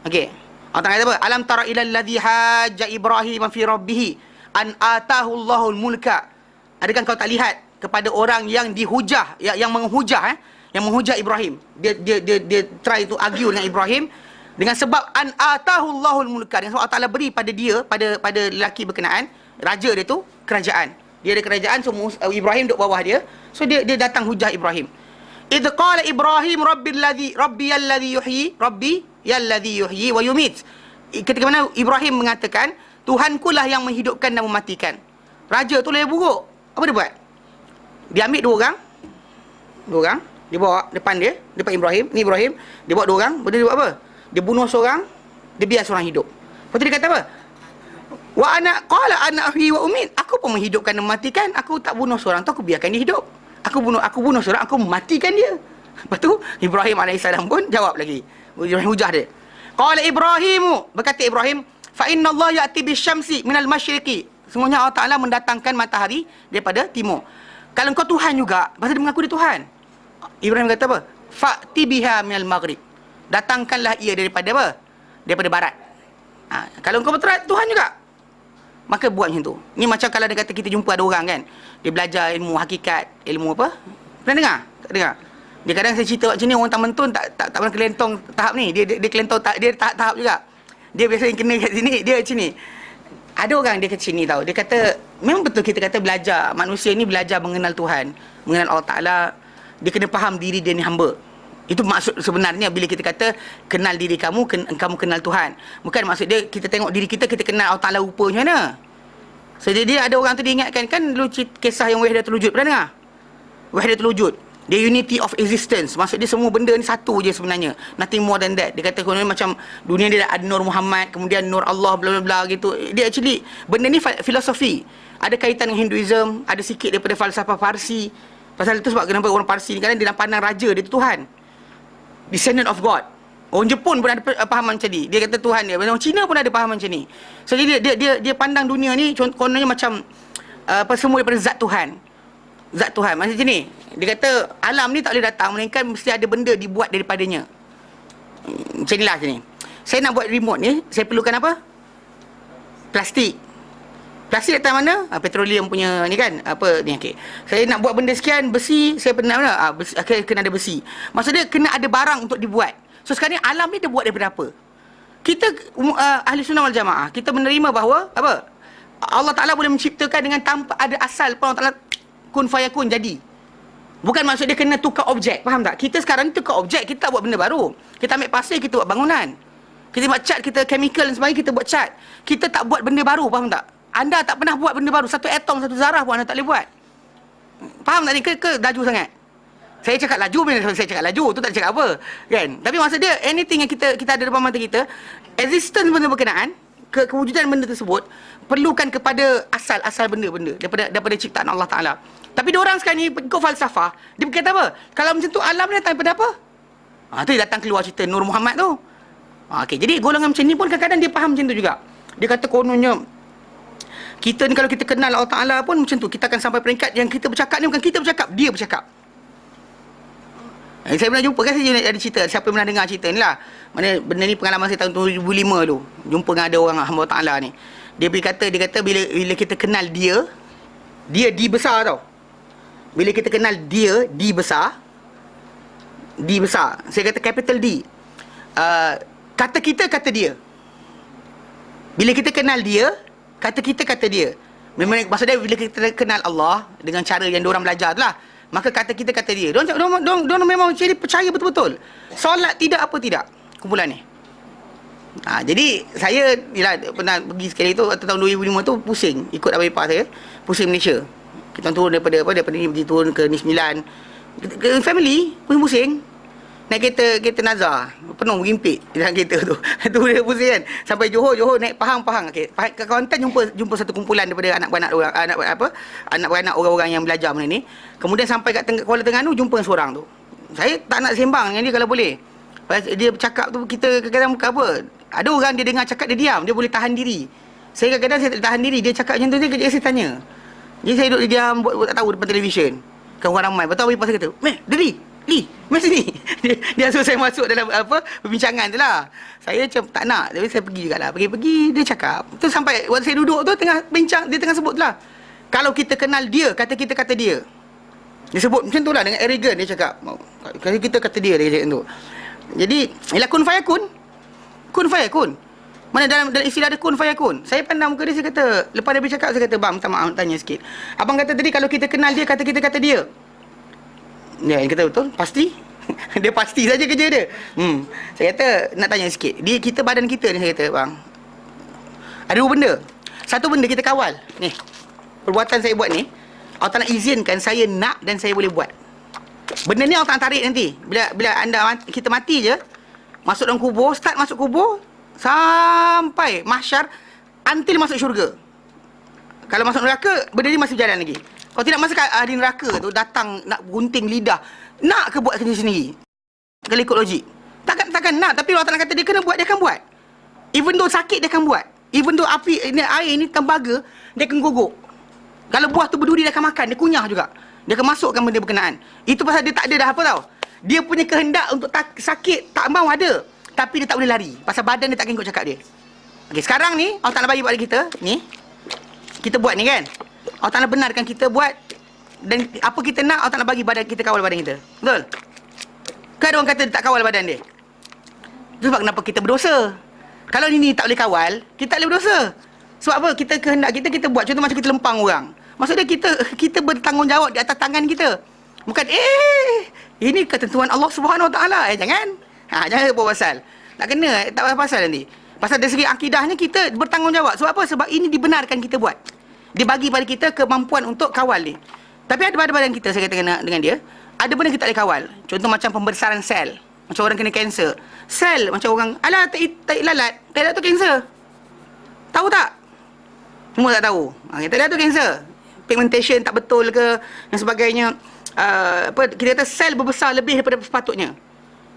[SPEAKER 1] Okey. Allah Taala kata apa? Alam tara ilal ladzi hajja Ibrahim fi rabbih an atahu Allahul mulka. Adakah kau tak lihat kepada orang yang dihujah, yang menghujah yang menghujah Ibrahim. Dia try to argue dengan Ibrahim dengan sebab an atahu Allahul mulka, dengan sebab Allah Taala beri pada dia, pada lelaki berkenaan, raja dia tu kerajaan. Dia ada kerajaan, so Ibrahim duduk bawah dia. So dia datang hujah Ibrahim. Idh qala Ibrahim rabbiyalladzi yuhyi wa yumit. Ketika mana Ibrahim mengatakan, Tuhanku lah yang menghidupkan dan mematikan. Raja tu lebih buruk. Apa dia buat? Dia ambil dua orang, dia bawa depan Ibrahim, ni Ibrahim, dia bawa dua orang, dia buat apa? Dia bunuh seorang, dia biar seorang hidup. Lepas tu dia kata apa? Wa ana qala ana ahyi wa umit. Aku pun menghidupkan dan mematikan. Aku tak bunuh seorang tu, aku biarkan dia hidup. Aku bunuh seorang, aku mematikan dia. Lepas tu Ibrahim alaihissalam pun jawab lagi. Ibrahim hujah dia. Qala Ibrahimu, berkata Ibrahim, fa inna Allah ya'ti bisyamsi minal masyriqi. Semuanya Allah Taala mendatangkan matahari daripada timur. Kalau kau Tuhan juga, pasal dia mengaku dia Tuhan. Ibrahim kata apa? Fa'ti biha minal maghrib. Datangkanlah ia daripada apa? Daripada barat. Kalau kau betul Tuhan juga, maka buat macam tu. Ni macam kalau dia kata kita jumpa ada orang kan, dia belajar ilmu hakikat, ilmu apa? Pernah dengar? Tak dengar? Dia kadang saya cerita macam ni, orang tak mentun tak pernah kelentong tahap ni. Dia kelentong dia tahap juga. Dia biasa yang kena kat sini, dia macam ni. Ada orang dia kat sini tau. Dia kata memang betul kita kata belajar, manusia ni belajar mengenal Tuhan, mengenal Allah Taala. Dia kena faham diri dia ni hamba. Itu maksud sebenarnya bila kita kata kenal diri kamu, kamu kenal Tuhan. Bukan maksud dia kita tengok diri kita kenal Allah Taala rupa macam mana. So dia ada orang tu dia ingatkan kan dulu kisah yang Wahdatul Wujud, pernah dengar? Wahdatul Wujud. Dia unity of existence. Maksud dia semua benda ni satu je sebenarnya. Nothing more than that. Dia kata macam dunia dia ada Nur Muhammad, kemudian Nur Allah, bla bla bla gitu. Dia actually benda ni filosofi. Ada kaitan dengan Hinduism, ada sikit daripada falsafah Parsi. Pasal itu sebab kenapa orang Parsi ni kadang dia pandang raja dia tu Tuhan. Descendant of God. Orang Jepun pun ada pahaman macam ni. Dia kata Tuhan dia. Orang Cina pun ada pahaman macam ni. So dia pandang dunia ni kononnya macam semua daripada zat Tuhan. Zat Tuhan macam ni. Dia kata alam ni tak boleh datang melainkan mesti ada benda dibuat daripadanya. Macam inilah macam ni. Saya nak buat remote ni, saya perlukan apa? Plastik. Plastik datang mana? Petroleum punya ni kan. Apa ni, okey. Saya nak buat benda sekian, besi, saya pernah mana? Besi, kena ada besi. Maksudnya kena ada barang untuk dibuat. So sekarang ni alam ni dia buat daripada apa? Kita ahli sunnah wal jamaah, kita menerima bahawa apa? Allah Ta'ala boleh menciptakan dengan tanpa ada asal pun. Allah Ta'ala kun fayakun jadi. Bukan maksud dia kena tukar objek. Faham tak? Kita sekarang ni tukar objek, kita tak buat benda baru. Kita ambil pasir, kita buat bangunan. Kita buat cat, kita chemical dan sebagainya, kita buat cat. Kita tak buat benda baru, faham tak? Anda tak pernah buat benda baru. Satu atom, satu zarah pun anda tak boleh buat. Faham tak ni? Ke laju sangat? Saya cakap laju, bila saya cakap laju, tu tak cakap apa. Kan? Tapi maksud dia, anything yang kita ada depan mata kita, existence benda berkenaan, kewujudan benda tersebut, perlukan kepada asal benda-benda daripada ciptaan Allah Ta'ala. Tapi diorang sekarang ni ikut falsafah, dia berkata apa? Kalau macam tu alam ni datang daripada apa? Tu dia datang keluar cerita Nur Muhammad tu. Okey, jadi golongan macam ni pun kadang-kadang dia faham macam tu juga. Dia kata kononnya kita ni kalau kita kenal Allah Ta'ala pun macam tu, kita akan sampai peringkat yang kita bercakap ni bukan kita bercakap, dia bercakap. Saya pernah jumpa kan, saya ada cerita, siapa yang pernah dengar cerita ni lah. Mana benda ni pengalaman saya tahun 2005 tu. Jumpa dengan ada orang hamba Allah Ta'ala ni. Dia kata bila kita kenal dia di besar tau. Bila kita kenal dia di besar. Saya kata capital D. Kata kita, kata dia. Bila kita kenal dia, kata kita, kata dia. Memang maksudnya bila kita kenal Allah dengan cara yang diorang belajar tu lah, maka kata kita, kata dia. Diorang memang jadi percaya betul-betul. Solat tidak apa tidak kumpulan ni. Jadi saya pernah pergi sekali tu tahun 2005 tu, pusing ikut abang ipar saya, pusing Malaysia. Kita turun daripada ni turun ke Ni 9. Ke family pusing. Naik kereta Nazar, penuh bergimpit dalam kereta tu. Tu dia pusing kan. Sampai Johor naik Pahang. Okey, kat Kelantan jumpa satu kumpulan daripada anak-beranak orang-orang yang belajar benda ni. Kemudian sampai kat Kuala Terengganu jumpa seorang tu. Saya tak nak sembang dengan dia kalau boleh. Dia bercakap tu, kita kadang-kadang bukan apa. Ada orang dia dengar cakap, dia diam, dia boleh tahan diri. Saya kadang-kadang saya tak tahan diri, dia cakap macam tu, saya tanya. Jadi saya duduk diam, buat tak tahu depan televisyen. Kan orang ramai. Betul apa saya kata, Li, mari sini. Dia suruh saya masuk dalam perbincangan tu lah. Saya macam tak nak, tapi saya pergi jugalah. Pergi dia cakap. Tu sampai waktu saya duduk tu tengah bincang, dia tengah sebut tu lah. Kalau kita kenal dia, kata kita, kata dia. Dia sebut macam tu lah, dengan arrogant dia cakap. Kalau kita, kata dia cakap tu. Jadi, ialah kun fayakun. Kun fayakun. Mana dalam istilah ada kun fayakun. Saya pandang muka dia, saya kata, lepas dia bercakap, saya kata, bang, minta maaf, tanya sikit. Abang kata tadi, kalau kita kenal dia, kata kita, kata dia. Ya, dia kata betul, pasti. Dia pasti saja kerja dia. Saya kata, nak tanya sikit. Kita badan kita ni, saya kata, bang, ada dua benda. Satu benda kita kawal. Ni, perbuatan saya buat ni, Allah Ta'ala izinkan saya nak dan saya boleh buat. Benda ni Allah Ta'ala tarik nanti. Bila kita mati je, masuk dalam kubur, start masuk kubur, sampai mahsyar, until masuk syurga. Kalau masuk neraka, benda ni masih berjalan lagi. Kalau tidak masa ahli neraka tu datang nak gunting lidah, nak ke buat kerja sendiri? Kalau ikut logik, takkan nak. Tapi Allah Ta'ala kata dia kena buat, dia akan buat. Even though sakit, dia akan buat. Even though air ni tembaga, dia akan gogok. Kalau buah tu berduri, dia akan makan, dia kunyah juga. Dia akan masukkan benda berkenaan. Itu pasal dia tak ada dah apa tau. Dia punya kehendak untuk sakit, tak mau ada. Tapi dia tak boleh lari. Pasal badan dia takkan ikut cakap dia. Okey, sekarang ni, Allah Ta'ala bagi pada kita, ni. Kita buat ni kan. Allah Ta'ala benarkan kita buat. Dan apa kita nak, Allah Ta'ala bagi badan kita, kawal badan kita. Betul? Kan ada orang kata dia tak kawal badan dia. Itu sebab kenapa kita berdosa. Kalau ni tak boleh kawal, kita tak boleh berdosa. Sebab apa? Kita kehendak kita buat. Contoh macam kita lempang orang. Maksudnya kita bertanggungjawab di atas tangan kita. Bukan, ini ketentuan Allah Subhanahu Wa Taala. Jangan. Jangan buat pasal. Tak kena, tak ada pasal nanti. Pasal dari segi akidahnya kita bertanggungjawab. Sebab apa? Sebab ini dibenarkan kita buat. Dia bagi pada kita kemampuan untuk kawal ni. Tapi ada pada badan kita, saya kata dengan dia, ada benda kita tak boleh kawal. Contoh macam pembesaran sel. Macam orang kena kanser. Sel macam orang, alah tak lalat. Tak lalat tu kanser. Tahu tak? Semua tak tahu. Tak lalat tu kanser. Pigmentation tak betul ke dan sebagainya. Kita kata sel berbesar lebih daripada sepatutnya.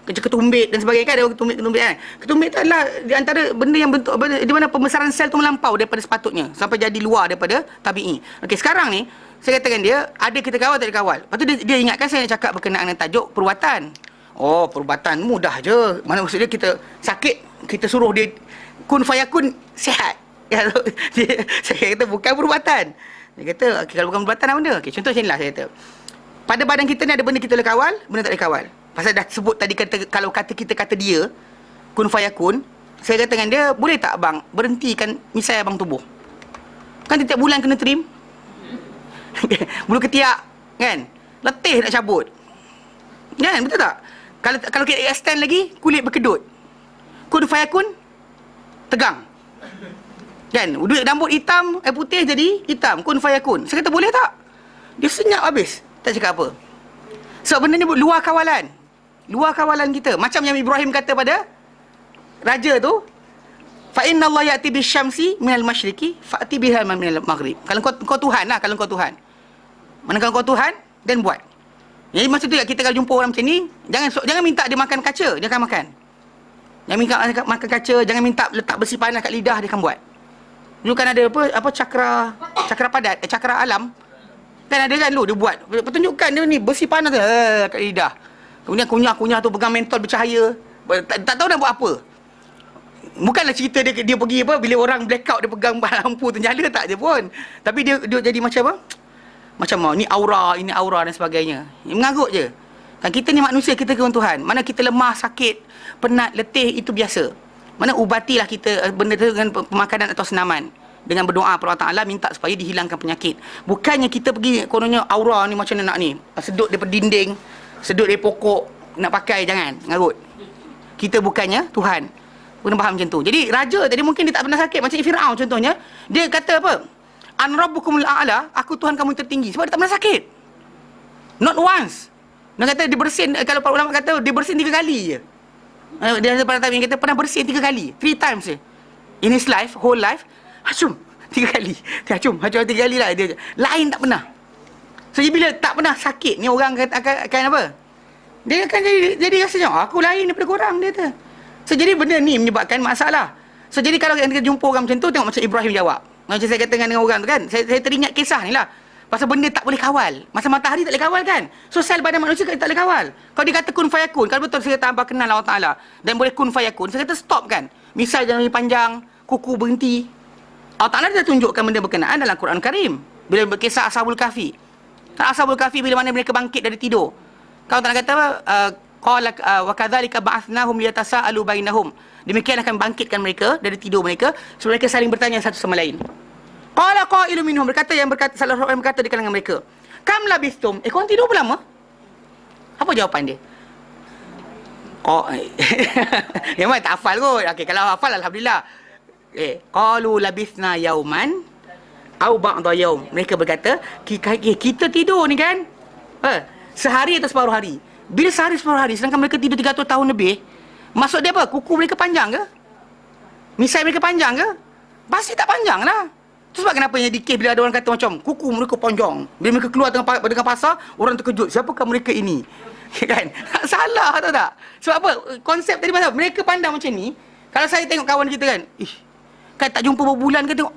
[SPEAKER 1] Ketumbit dan sebagainya kan, ada ketumbit kan. Ketumbit tu adalah di antara benda yang bentuk di mana pembesaran sel tu melampau daripada sepatutnya sampai jadi luar daripada tabi'i. Okey, sekarang ni saya katakan dia ada kita kawal tak dikawal. Lepas tu dia ingatkan saya nak cakap berkenaan dengan tajuk perubatan. Oh, perubatan mudah je. Mana maksudnya kita sakit, kita suruh dia kun fayakun sihat. Saya kata bukan perubatan. Dia kata okay, kalau bukan perubatan apa benda? Okay, contoh macam inilah saya kata. Pada badan kita ni ada benda kita boleh kawal, benda tak boleh kawal. Pasal dah sebut tadi kata, kalau kita kata dia kun fayakun, saya kata dengan dia, boleh tak abang berhentikan misai abang tubuh? Kan tiap bulan kena trim. Bulu ketiak kan, letih nak cabut. Kan, betul tak? Kalau kita extend lagi, kulit berkedut. Kun fayakun, tegang. Kan, rambut hitam, putih jadi hitam. Kun fayakun. Saya kata boleh tak? Dia senyap habis. Tak cakap apa. So benda ni luar kawalan. Luar kawalan kita. Macam yang Ibrahim kata pada raja tu, fa inna Allah ya'ti bisyamsi minal masyriqi fa'ti biha minal maghrib. Kalau kau Tuhan lah, kalau kau Tuhan. Mana kalau kau Tuhan, dan buat. Jadi masa tu kita kalau jumpa orang macam ni, jangan minta dia makan kaca, dia akan makan. Jangan minta makan kaca, jangan minta letak besi panas kat lidah, dia akan buat. Dulu kan ada apa cakra padat, cakra alam. Kan ada kan lu dia buat. Pertunjukkan dia ni besi panas tu kat lidah. Kemudian kunyah tu pegang mentol bercahaya. Tak tahu nak buat apa. Bukanlah cerita dia pergi apa bila orang blackout dia pegang lampu tu nyala, tak je pun. Tapi dia jadi macam apa? Macam ni aura, ini aura dan sebagainya. Mengarut je. Kan kita ni manusia, kita kawan Tuhan. Mana kita lemah, sakit, penat, letih, itu biasa. Mana ubatilah kita benda tu dengan pemakanan atau senaman. Dengan berdoa kepada Allah Ta'ala, minta supaya dihilangkan penyakit. Bukannya kita pergi kononnya aura ni macam nak ni. Sedut daripada dinding, sedut dari pokok, nak pakai, jangan. Ngarut. Kita bukannya Tuhan. Kena faham macam tu. Jadi raja tadi mungkin dia tak pernah sakit. Macam Fir'aun contohnya. Dia kata apa? An rabbukumul a'la, aku Tuhan kamu tertinggi. Sebab dia tak pernah sakit. Not once. Dia kata dia bersin, kalau para ulama kata dia bersin 3 kali je. Dia ada para tabi'in kata pernah bersin 3 kali. 3 times je. In his life, whole life, hacum 3 kali. Hacum 3 kali lah dia. Lain tak pernah. So bila tak pernah sakit ni orang akan apa? Dia akan jadi rasanya aku lain daripada korang, dia kata. So jadi benda ni menyebabkan masalah. So jadi kalau kita jumpa orang macam tu, tengok macam Ibrahim jawab. Macam saya kata dengan orang tu kan, saya teringat kisah ni lah. Pasal benda tak boleh kawal. Masa matahari tak boleh kawal kan. So sel badan manusia tak boleh kawal. Kalau dia kata kun fayakun, kalau betul saya kata abang kenal Allah Ta'ala dan boleh kun fayakun, saya kata stop kan. Misal jangan panjang, kuku berhenti. Allah Ta'ala dah tunjukkan benda berkenaan dalam Quran Karim. Bila berkisah Ashabul Kahfi. Ashabul Kahfi bila mana mereka bangkit dari tidur. Kalau tak nak kata apa, qala wa kadzalika ba'athnahum liyatasaalu bainahum. Demikian akan bangkitkan mereka dari tidur mereka supaya mereka saling bertanya satu sama lain. Qala qailun minhum, salah seorang berkata di kalangan mereka, kam labistum, korang tidur berapa lama? Apa jawapan dia? Yang mana tak hafal kot. Okey, kalau hafal alhamdulillah. Qalu labisna yauman au ba'da yaum. Mereka berkata, kita tidur ni kan sehari atau separuh hari. Bila sehari separuh hari, sedangkan mereka tidur 300 tahun lebih, maksud dia apa? Kuku mereka panjang ke? Misai mereka panjang ke? Pasti tak panjang lah. Itu sebab kenapa yang dikir bila ada orang kata macam kuku mereka panjang. Bila mereka keluar dengan pasar, orang terkejut. Siapakah mereka ini? Kan? Salah tahu tak? Sebab apa? Konsep tadi pasal mereka pandang macam ni. Kalau saya tengok kawan kita kan, kan tak jumpa berbulan kan, tengok,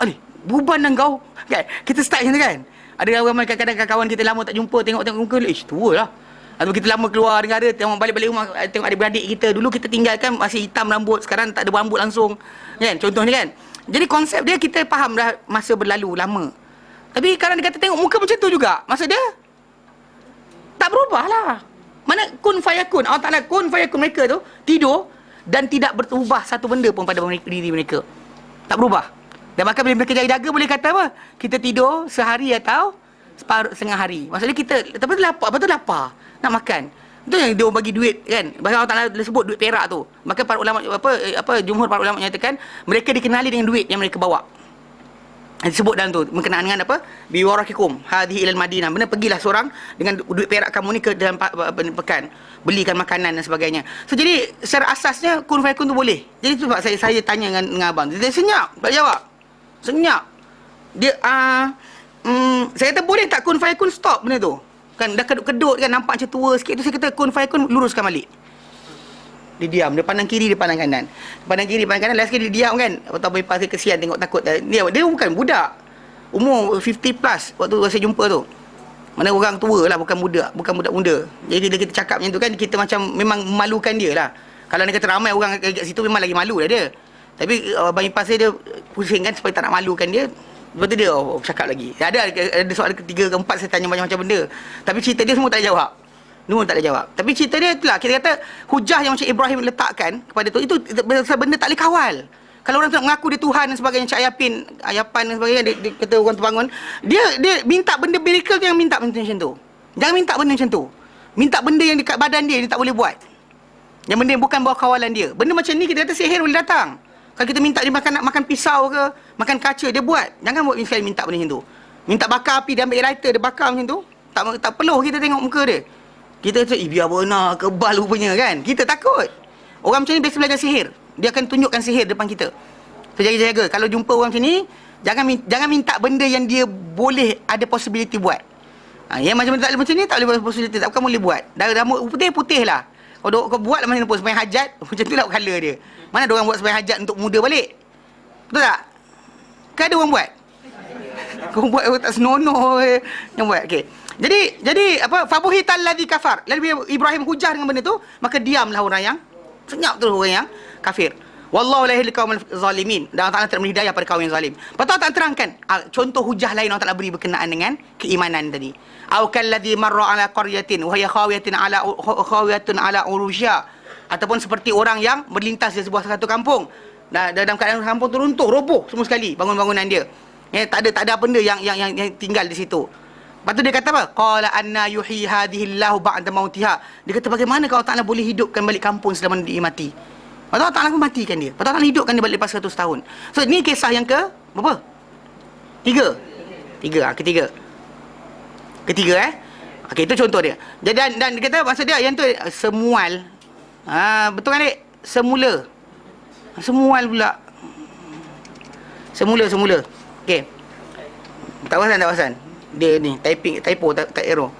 [SPEAKER 1] buban dah kau. Kan? Kita start macam tu kan? Ada orang kadang-kadang kawan kita lama tak jumpa, tengok muka, tua lah. Atau kita lama keluar dengan dia, tengok balik-balik rumah, tengok adik-beradik kita. Dulu kita tinggalkan masih hitam rambut, sekarang tak ada rambut langsung. Kan? Contohnya kan? Jadi konsep dia kita faham dah masa berlalu lama. Tapi kalau dia kata tengok muka macam tu juga, maksud dia tak berubah lah. Mana kun fayakun, Allah Ta'ala kun fayakun mereka tu tidur dan tidak berubah satu benda pun pada diri mereka. Tak berubah. Dan maka bila mereka jaga-jaga boleh kata apa? Kita tidur sehari atau setengah hari. Maksudnya kita betul lapar nak makan. Itu yang dia bagi duit kan. Bahkan Allah Ta'ala sebut duit perak tu. Maka para ulama jumhur para ulama menyatakan mereka dikenali dengan duit yang mereka bawa. Disebut dalam tu berkenaan dengan apa? Bi warakikum hadhihi ilal Madinah. Benar pergilah seorang dengan duit perak kamu ni ke dalam pekan, belikan makanan dan sebagainya. So jadi secara asasnya kun fayakun tu boleh. Jadi tu sebab saya tanya dengan abang. Dia senyap, tak jawab. Senyap. Dia saya kata boleh tak kun fayakun stop benda tu? Kan dah kedut-kedut kan, nampak macam tua sikit tu, saya kata kun fayakun luruskan balik. Dia diam, dia pandang kiri, dia pandang kanan. Pandang kiri, pandang kanan, last sekali dia diam kan. Atau bypass dia kesian tengok takut. Dia bukan budak. Umur 50 plus waktu saya jumpa tu. Mana orang tua lah, bukan budak muda. Jadi bila kita cakap macam tu kan, kita macam memang memalukan dia lah. Kalau dia kata ramai orang kat situ memang lagi malu lah dia. Tapi Abang Ipar saya dia pusing kan supaya tak nak malukan dia. Lepas tu dia cakap lagi. Ada soalan ketiga, keempat saya tanya macam-macam benda. Tapi cerita dia semua tak ada jawab. Semua tak ada jawab. Tapi cerita dia itulah, kita kata hujah yang macam Ibrahim letakkan kepada tu, itu benda tak boleh kawal. Kalau orang tu nak mengaku dia Tuhan dan sebagainya, Cik Ayapan dan sebagainya, dia kata orang tu bangun, dia minta benda miracle tu, yang minta benda macam tu. Jangan minta benda macam tu. Minta benda yang dekat badan dia tak boleh buat. Yang benda yang bukan bawah kawalan dia. Benda macam ni kita kata sihir boleh datang. Kalau kita minta dia nak makan pisau ke, makan kaca, dia buat. Jangan buat sekali minta benda macam tu. Minta bakar api, dia ambil lighter, dia bakar macam tu. Tak perlu kita tengok muka dia. Kita kata, biar benar, kebal rupanya kan. Kita takut. Orang macam ni biasa belajar sihir. Dia akan tunjukkan sihir depan kita. So, jaga-jaga. Kalau jumpa orang macam ni, jangan minta benda yang dia boleh ada possibility buat. Yang macam tak boleh macam ni, tak boleh possibility. Tak bukan boleh buat. Rambut putih lah. Kalau kau buat lah macam mana pun, sembahyang hajat, macam tu lah colour dia. Mana ada orang buat sembahyang hajat untuk muda balik? Betul tak? Kan ada orang buat? Kau buat tak senonoh yang buat. Okey. Jadi apa? Fabuhital ladzi kafar. Lalu Ibrahim hujah dengan benda tu, maka diamlah orang yang senyap tu, orang yang kafir. Wallahu la yahdil qaumal zalimin. Dan Allah Taala tidak memberi hidayah pada kaum yang zalim. Lepas tu Allah terangkan contoh hujah lain Allah Taala beri berkenaan dengan keimanan tadi. Au kalladzi marra ala qaryatin wa hiya khawiyatun ala urusha. Ataupun seperti orang yang melintas di sebuah satu kampung. Dalam keadaan kampung tu runtuh, roboh semua sekali bangunan dia. Tak ada apa benda yang tinggal di situ. Lepas tu dia kata apa? Qala anna yuhyi hadhihi Allahu ba'da mautiha. Dia kata bagaimana kalau Allah Taala boleh hidupkan balik kampung setelah dia mati? Lepas tu Allah Taala pun matikan dia. Lepas tu Allah Taala hidupkan dia balik lepas 100 tahun. So ni kisah yang ke berapa? Tiga. Ketiga. Okey, itu contoh dia. Dan dia kata maksud dia yang tu semual. Betul kan, Dek? Semual pula. Semula. Okey. Tak perasan. Dia ni typo tak error.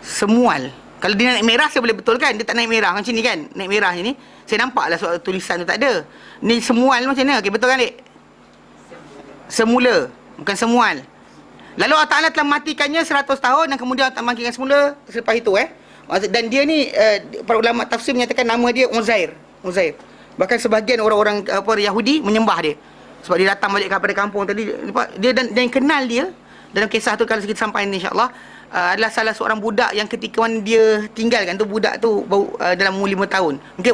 [SPEAKER 1] Semual. Kalau dia naik merah saya boleh betulkan. Dia tak naik merah macam ni kan. Naik merah ni. Saya nampaklah soal tulisan tu tak ada. Ni semual macam mana? Okey, betul kan, Dek? Semula, bukan semual. Lalu Allah Taala telah matikannya 100 tahun dan kemudian Allah Taala bangkitkan semula selepas itu Dan dia ni para ulama tafsir menyatakan nama dia Uzair. Bahkan sebahagian orang-orang Yahudi menyembah dia. Sebab dia datang balik kepada kampung tadi, dia dan yang kenal dia dalam kisah tu kalau kita sampai ni insya-Allah adalah salah seorang budak yang ketika mana dia tinggalkan tu, budak tu dalam umur 5 tahun. Mungkin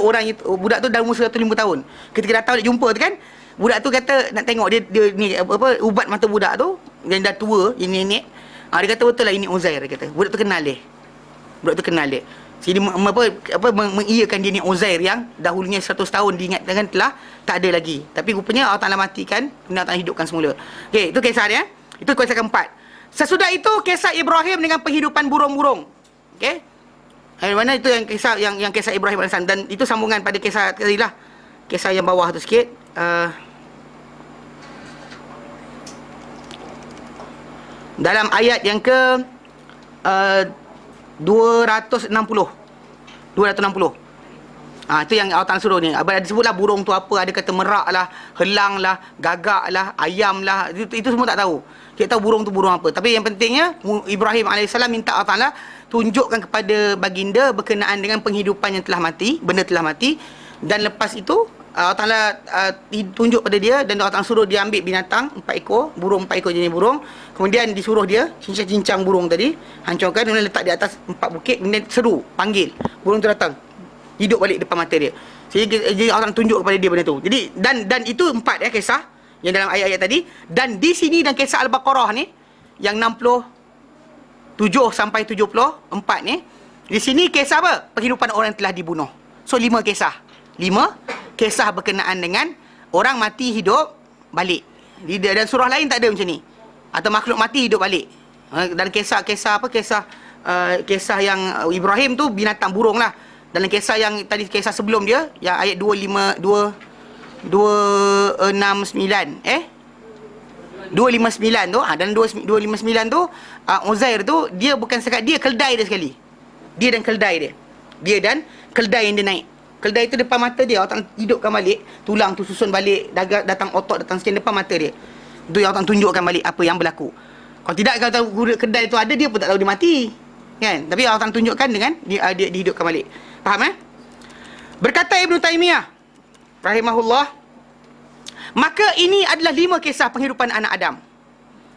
[SPEAKER 1] budak tu dalam umur 105 tahun. Ketika datang dia jumpa tu kan, budak tu kata nak tengok dia ni ubat mata budak tu yang dah tua, ini nenek. Dia kata betul lah ini Uzair, dia kata. Budak tu kenal dia. Jadi mengiyakan dia ni Uzair yang dahulunya 100 tahun diingatkan telah tak ada lagi. Tapi rupanya Allah Taala matikan, kemudian Allah Taala hidupkan semula. Okey, itu kisah dia. Itu kisah keempat. Sesudah itu kisah Ibrahim dengan penghidupan burung-burung. Okey. Mana itu yang kisah Ibrahim AS, dan itu sambungan pada kisah tadilah. Kisah yang bawah tu sikit. Dalam ayat yang ke 260. Itu yang Allah Taala suruh ni. Ada sebutlah burung tu apa, ada kata merak lah, helang lah, gagak lah, ayam lah. Itu semua tak tahu. Kita tahu burung tu burung apa. Tapi yang pentingnya Ibrahim AS minta Allah Taala tunjukkan kepada baginda berkenaan dengan penghidupan yang telah mati, benda telah mati. Dan lepas itu Allah Taala tunjuk pada dia, dan Allah Taala suruh dia ambil binatang 4 ekor, burung 4 ekor jenis burung. Kemudian disuruh dia cincang-cincang burung tadi, hancurkan, kemudian letak di atas 4 bukit, kemudian seru, panggil. Burung tu datang, hidup balik depan mata dia. Jadi Allah Taala tunjuk kepada dia benda tu. Jadi dan itu 4 kisah yang dalam ayat-ayat tadi. Dan di sini dan kisah Al-Baqarah ni yang 67 sampai 74 ni, di sini kisah apa? Penghidupan orang yang telah dibunuh. So 5 kisah. 5 kisah berkenaan dengan orang mati hidup balik. Dan surah lain tak ada macam ni. Atau makhluk mati hidup balik. Dan kisah yang Ibrahim tu binatang burung lah. Dalam kisah yang tadi, kisah sebelum dia yang ayat 269 tu, dan 259 tu Uzair tu dia bukan sekat dia keldai dia sekali. Dia dan keldai yang dia naik. Keldai itu depan mata dia, Allah hidupkan balik, tulang tu susun balik, datang otot, datang sekian depan mata dia. Itu yang Allah tunjukkan balik apa yang berlaku. Kalau tidak, kalau tahu keldai itu ada, dia pun tak tahu dia mati. Kan? Tapi Allah tunjukkan dengan dia dihidupkan balik. Faham Berkata Ibn Taymiyah rahimahullah, Maka ini adalah 5 kisah penghidupan anak Adam.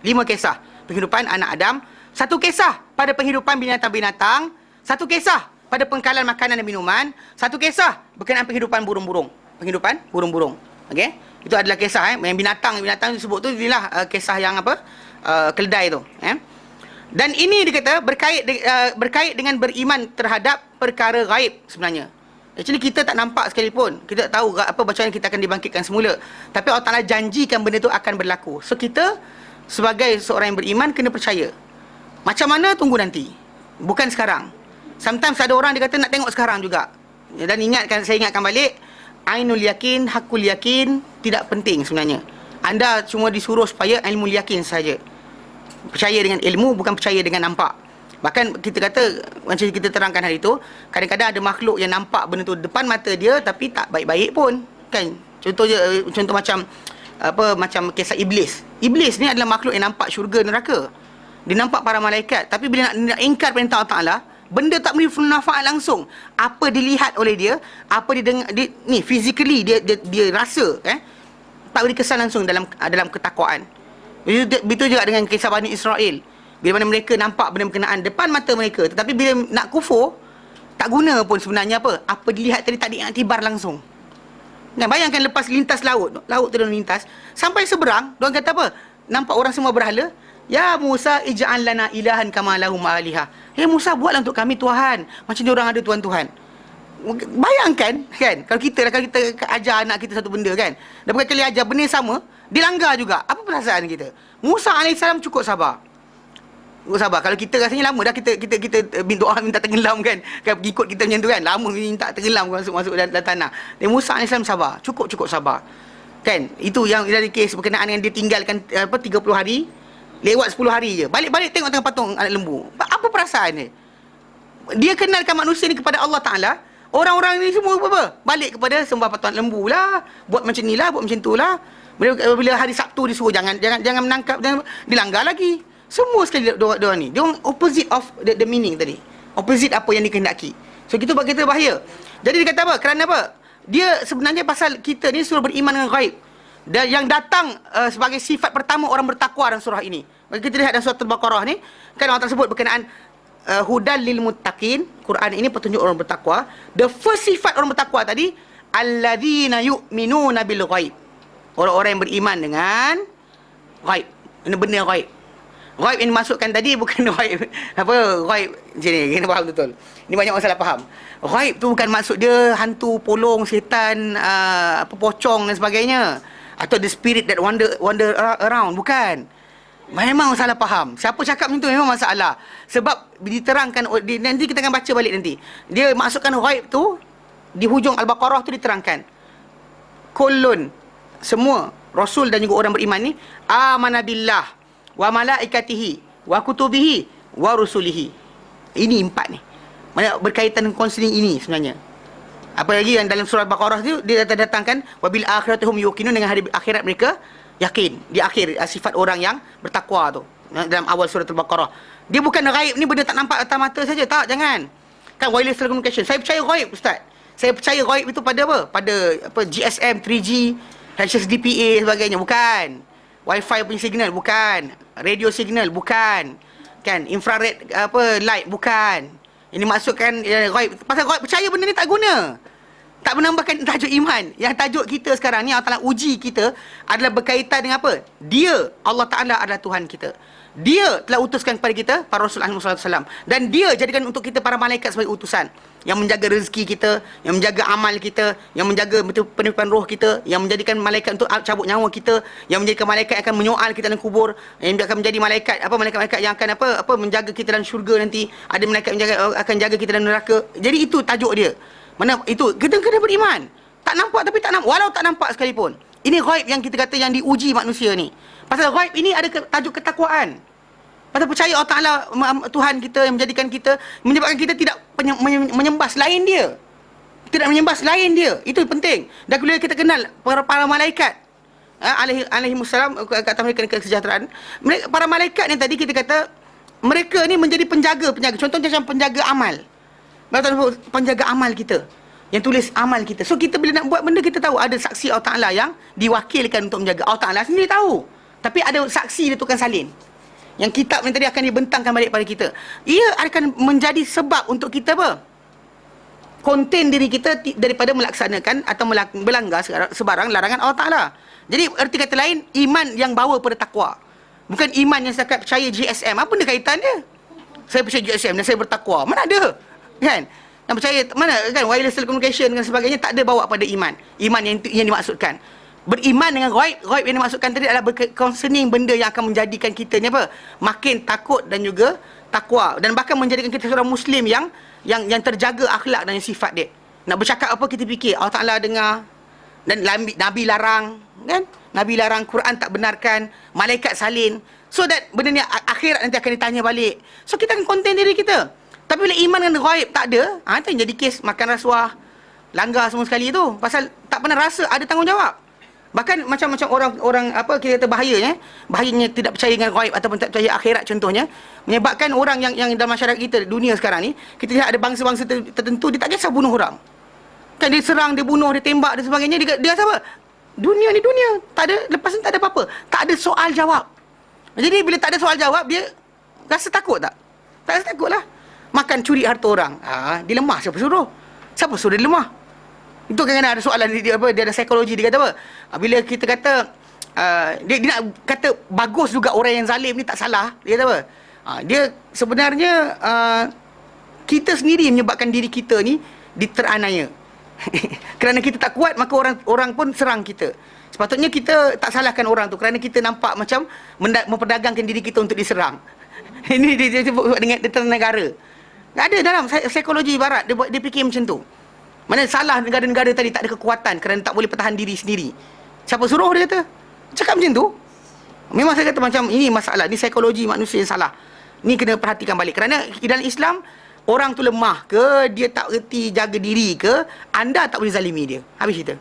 [SPEAKER 1] 5 kisah penghidupan anak Adam. 1 kisah pada penghidupan binatang-binatang. 1 kisah pada pengkalan makanan dan minuman. 1 kisah berkenaan penghidupan burung-burung. Penghidupan burung-burung. Okey? Itu adalah kisah yang binatang disebut tu inilah kisah yang apa? Keledai tu, Dan ini dia kata berkait dengan beriman terhadap perkara gaib sebenarnya. Actually kita tak nampak sekalipun. Kita tak tahu apa macam mana kita akan dibangkitkan semula. Tapi Allah Ta'ala janjikan benda tu akan berlaku. So kita sebagai seorang yang beriman kena percaya. Macam mana tunggu nanti. Bukan sekarang. Sometimes ada orang dia kata nak tengok sekarang juga. Dan saya ingatkan balik, ainul yakin, hakul yakin tidak penting sebenarnya. Anda cuma disuruh supaya ilmu yakin saja. Percaya dengan ilmu, bukan percaya dengan nampak. Bahkan kita kata, macam kita terangkan hari itu, kadang-kadang ada makhluk yang nampak benda tu depan mata dia tapi tak baik-baik pun, kan? Contoh macam macam kisah iblis. Iblis ni adalah makhluk yang nampak syurga neraka. Dia nampak para malaikat, tapi bila nak ingkar perintah Allah Taala, benda tak beri manfaat langsung. Apa dilihat oleh dia, apa dia dengar, ni physically dia rasa, tak beri kesan langsung dalam ketakwaan. Begitu juga dengan kisah Bani Israel. Bila mana mereka nampak benda berkenaan depan mata mereka, tetapi bila nak kufur, tak guna pun sebenarnya apa dilihat tadi tak diiktibar langsung. Dan bayangkan lepas lintas laut tu lintas sampai seberang, diorang kata apa? Nampak orang semua berhala. Ya Musa ij'al lana ilahan kama lahum alihah. Hey Musa, buatlah untuk kami Tuhan macam diorang ada Tuhan-Tuhan. Bayangkan kan, kalau kita ajar anak kita satu benda kan, dan berkali-kali ajar benda yang sama, dilanggar juga. Apa perasaan kita? Musa AS cukup sabar. Kalau kita rasanya lama dah kita doa minta tenggelam kan ikut kita macam tu kan, lama minta tenggelam masuk dalam tanah. Dan Musa AS sabar, cukup sabar kan. Itu yang dari kes berkenaan dengan dia tinggalkan 30 hari, lewat 10 hari je, balik tengok tengah patung anak lembu. Apa perasaan dia? Dia kenalkan manusia ni kepada Allah Ta'ala. Orang-orang ni semua apa? Balik kepada sembah patung lembu lah, buat macam ni lah, buat macam tu lah. Bila hari Sabtu disuruh jangan menangkap, dilanggar lagi. Semua sekali dia ni. Dia opposite of the meaning tadi. Opposite apa yang dikehendaki. So kita bahaya. Jadi dia kata apa? Kerana apa? Dia sebenarnya pasal kita ni suruh beriman dengan ghaib. Dan yang datang sebagai sifat pertama orang bertakwa dalam surah ini. Bagi kita lihat dalam surah Al-Baqarah ni, kan Allah tersebut berkenaan hudal lil muttaqin. Quran ini petunjuk orang bertakwa. The first sifat orang bertakwa tadi, alladzina yu'minuna bil ghaib. Orang-orang yang beriman dengan ghaib. Ini benda ghaib. Ghaib yang dimasukkan tadi bukan ghaib ghaib macam ni, kena faham betul. Ni banyak orang salah faham. Ghaib tu bukan maksud dia hantu, polong, setan, pocong dan sebagainya, atau the spirit that wander around, bukan. Memang salah faham. Siapa cakap macam tu memang masalah. Sebab diterangkan nanti kita akan baca balik nanti. Dia masukkan ghaib tu di hujung Al-Baqarah tu diterangkan. Kullun, semua rasul dan juga orang beriman ni amana billah wa malaikatihi wa kutubihi wa rusulihi. Ini 4 ni. Mana berkaitan dengan konseling ini sebenarnya. Apa lagi yang dalam surah Al-Baqarah tu dia datangkan wabil akhiratihum yuqinun, dengan hari akhirat mereka yakin. Di akhir sifat orang yang bertakwa tu dalam awal surah Al-Baqarah. Dia bukan ghaib ni benda tak nampak atas mata saja, tak, jangan. Kan wireless telecommunication. Saya percaya ghaib, ustaz. Saya percaya ghaib itu pada apa? Pada GSM, 3G, HSDPA sebagainya, bukan. Wi-Fi punya signal, bukan. Radio signal, bukan. Kan, infrared light, bukan. Ini masukkan ghaib. Pasal ghaib, percaya benda ni tak guna. Tak menambahkan tajuk iman. Yang tajuk kita sekarang ni, Allah Ta'ala uji kita adalah berkaitan dengan apa? Dia, Allah Ta'ala adalah Tuhan kita. Dia telah utuskan kepada kita para Rasul SAW. Dan dia jadikan untuk kita para malaikat sebagai utusan, yang menjaga rezeki kita, yang menjaga amal kita, yang menjaga penipuan roh kita, yang menjadikan malaikat untuk cabut nyawa kita, yang menjadikan malaikat yang akan menyoal kita dalam kubur, yang akan menjadi malaikat malaikat yang akan menjaga kita dalam syurga nanti. Ada malaikat yang akan jaga kita dalam neraka. Jadi itu tajuk dia. Mana itu kita kena beriman. Tak nampak tapi tak nampak, walau tak nampak sekalipun. Ini ghaib yang kita kata yang diuji manusia ni. Pasal ghaib ini ada tajuk ketakwaan. Pasal percaya Allah Ta'ala Tuhan kita yang menjadikan kita, menyebabkan kita tidak menyembah selain dia. Tidak menyembah selain dia. Itu penting. Dan bila kita kenal para malaikat, alaihi wassalam, kata mereka kesejahteraan, para malaikat ni tadi kita kata mereka ni menjadi penjaga. Contohnya macam penjaga amal. Penjaga amal kita. yang tulis amal kita. So kita bila nak buat benda, kita tahu ada saksi Allah Ta'ala yang diwakilkan untuk menjaga. Allah Ta'ala sendiri tahu, tapi ada saksi dia tukang salin. Yang kitab ni tadi akan dibentangkan balik pada kita. Ia akan menjadi sebab untuk kita apa? Konten diri kita daripada melaksanakan atau melanggar sebarang larangan Allah Ta'ala. Jadi erti kata lain, iman yang bawa pada takwa. Bukan iman yang setakat percaya GSM. Apa benda kaitan dia? Saya percaya GSM dan saya bertakwa. Mana ada? Kan? Yang percaya, mana kan? Wireless telecommunication dan sebagainya tak ada bawa pada iman. Iman yang dimaksudkan. Beriman dengan ghaib yang dimaksudkan tadi adalah concerning benda yang akan menjadikan kita ni apa? Makin takut dan juga takwa, dan bahkan menjadikan kita seorang muslim yang terjaga akhlak dan sifat dia. Nak bercakap apa kita fikir Allah Taala dengar, dan Nabi larang, kan? Nabi larang, Quran tak benarkan, malaikat salin. So that benda ni akhirat nanti akan ditanya balik. So kita akan contain diri kita. Tapi bila iman dengan ghaib tak ada, itu yang jadi kes makan rasuah, langgar semua sekali tu. Pasal tak pernah rasa ada tanggungjawab. Bahkan macam-macam orang apa kita kata bahayanya tidak percaya dengan ghaib ataupun tak percaya akhirat contohnya, menyebabkan orang yang dalam masyarakat kita dunia sekarang ni, kita lihat ada bangsa-bangsa tertentu dia tak kisah bunuh orang. Kan dia serang, dia bunuh, dia tembak dan sebagainya, dia rasa apa? Dunia ni dunia, tak ada, lepas ni tak ada apa-apa. Tak ada soal jawab. Jadi bila tak ada soal jawab, dia rasa takut tak? Tak rasa takut lah. Makan curi harta orang. Dia lemah, siapa suruh? Siapa suruh dia lemah? Itu kadang-kadang ada soalan dia ada psikologi, dia kata apa? Bila kita kata dia nak kata bagus juga orang yang zalim ni tak salah, dia kata apa? Dia sebenarnya kita sendiri menyebabkan diri kita ni diteranaya. Kerana kita tak kuat, maka orang pun serang kita. Sepatutnya kita tak salahkan orang tu, kerana kita nampak macam memperdagangkan diri kita untuk diserang. Ini dia sebut dengan negara. Ada dalam psikologi barat, dia fikir macam tu. Mana salah negara-negara tadi tak ada kekuatan kerana tak boleh pertahan diri sendiri. Siapa suruh dia kata? Cakap macam tu. Memang saya kata macam ini masalah, ni psikologi manusia yang salah. Ni kena perhatikan balik. Kerana dalam Islam, orang tu lemah ke, dia tak erti jaga diri ke, anda tak boleh zalimi dia. Habis cerita.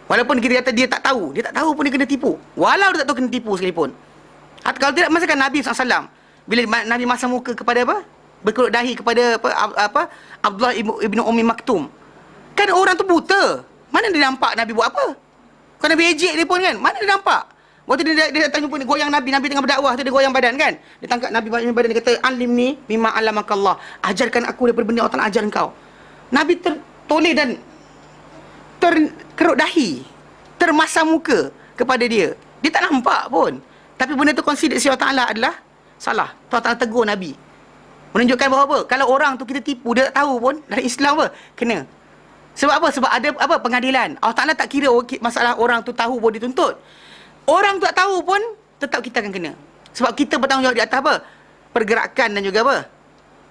[SPEAKER 1] Walaupun kita kata dia tak tahu pun dia kena tipu. Walau dia tak tahu kena tipu sekalipun. Kalau tidak, masakan Nabi SAW, bila Nabi masang muka kepada apa? Berkerut dahi kepada Abdullah ibnu Ummi Maktum. Kan orang tu buta. Mana dia nampak Nabi buat apa? Kan Nabi ejek dia pun kan. Mana dia nampak? Waktu dia datang jumpa, goyang Nabi tengah berdakwah tu, dia goyang badan kan. Dia tangkap Nabi badan, dia kata, "Alimni mimma allamakallah." Ajarkan aku daripada benda Allah Taala ajar engkau. Nabi tertoleh dan terkerut dahi, termasam muka kepada dia. Dia tak nampak pun. Tapi benda tu consider si Allah Taala adalah salah. Allah Taala tegur Nabi. Menunjukkan bahawa apa? Kalau orang tu kita tipu, dia tak tahu pun, dalam Islam apa? Kena. Sebab apa? Sebab ada apa? Pengadilan. Allah Ta'ala tak kira masalah orang tu tahu pun dituntut. Orang tu tak tahu pun, tetap kita akan kena. Sebab kita bertanggungjawab di atas apa? Pergerakan dan juga apa?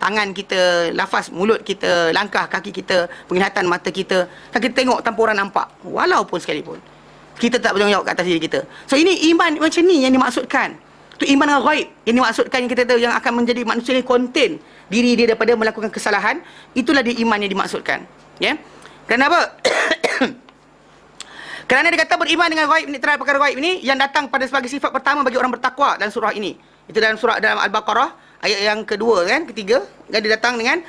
[SPEAKER 1] Tangan kita, lafaz mulut kita, langkah kaki kita, penglihatan mata kita. Kan kita tengok tanpa orang nampak. Walaupun sekalipun. Kita tak bertanggungjawab ke atas diri kita. So ini iman macam ni yang dimaksudkan. Itu iman dengan ghaib yang dimaksudkan, yang kita tahu yang akan menjadi manusia ni konten diri dia daripada melakukan kesalahan. Itulah dia iman yang dimaksudkan. Ya. Kenapa? Kerana dia kata beriman dengan ghaib ni, terhadap perkara ghaib ini yang datang pada sebagai sifat pertama bagi orang bertakwa dalam surah ini. Itu dalam Al-Baqarah ayat yang kedua kan, ketiga, dan dia datang dengan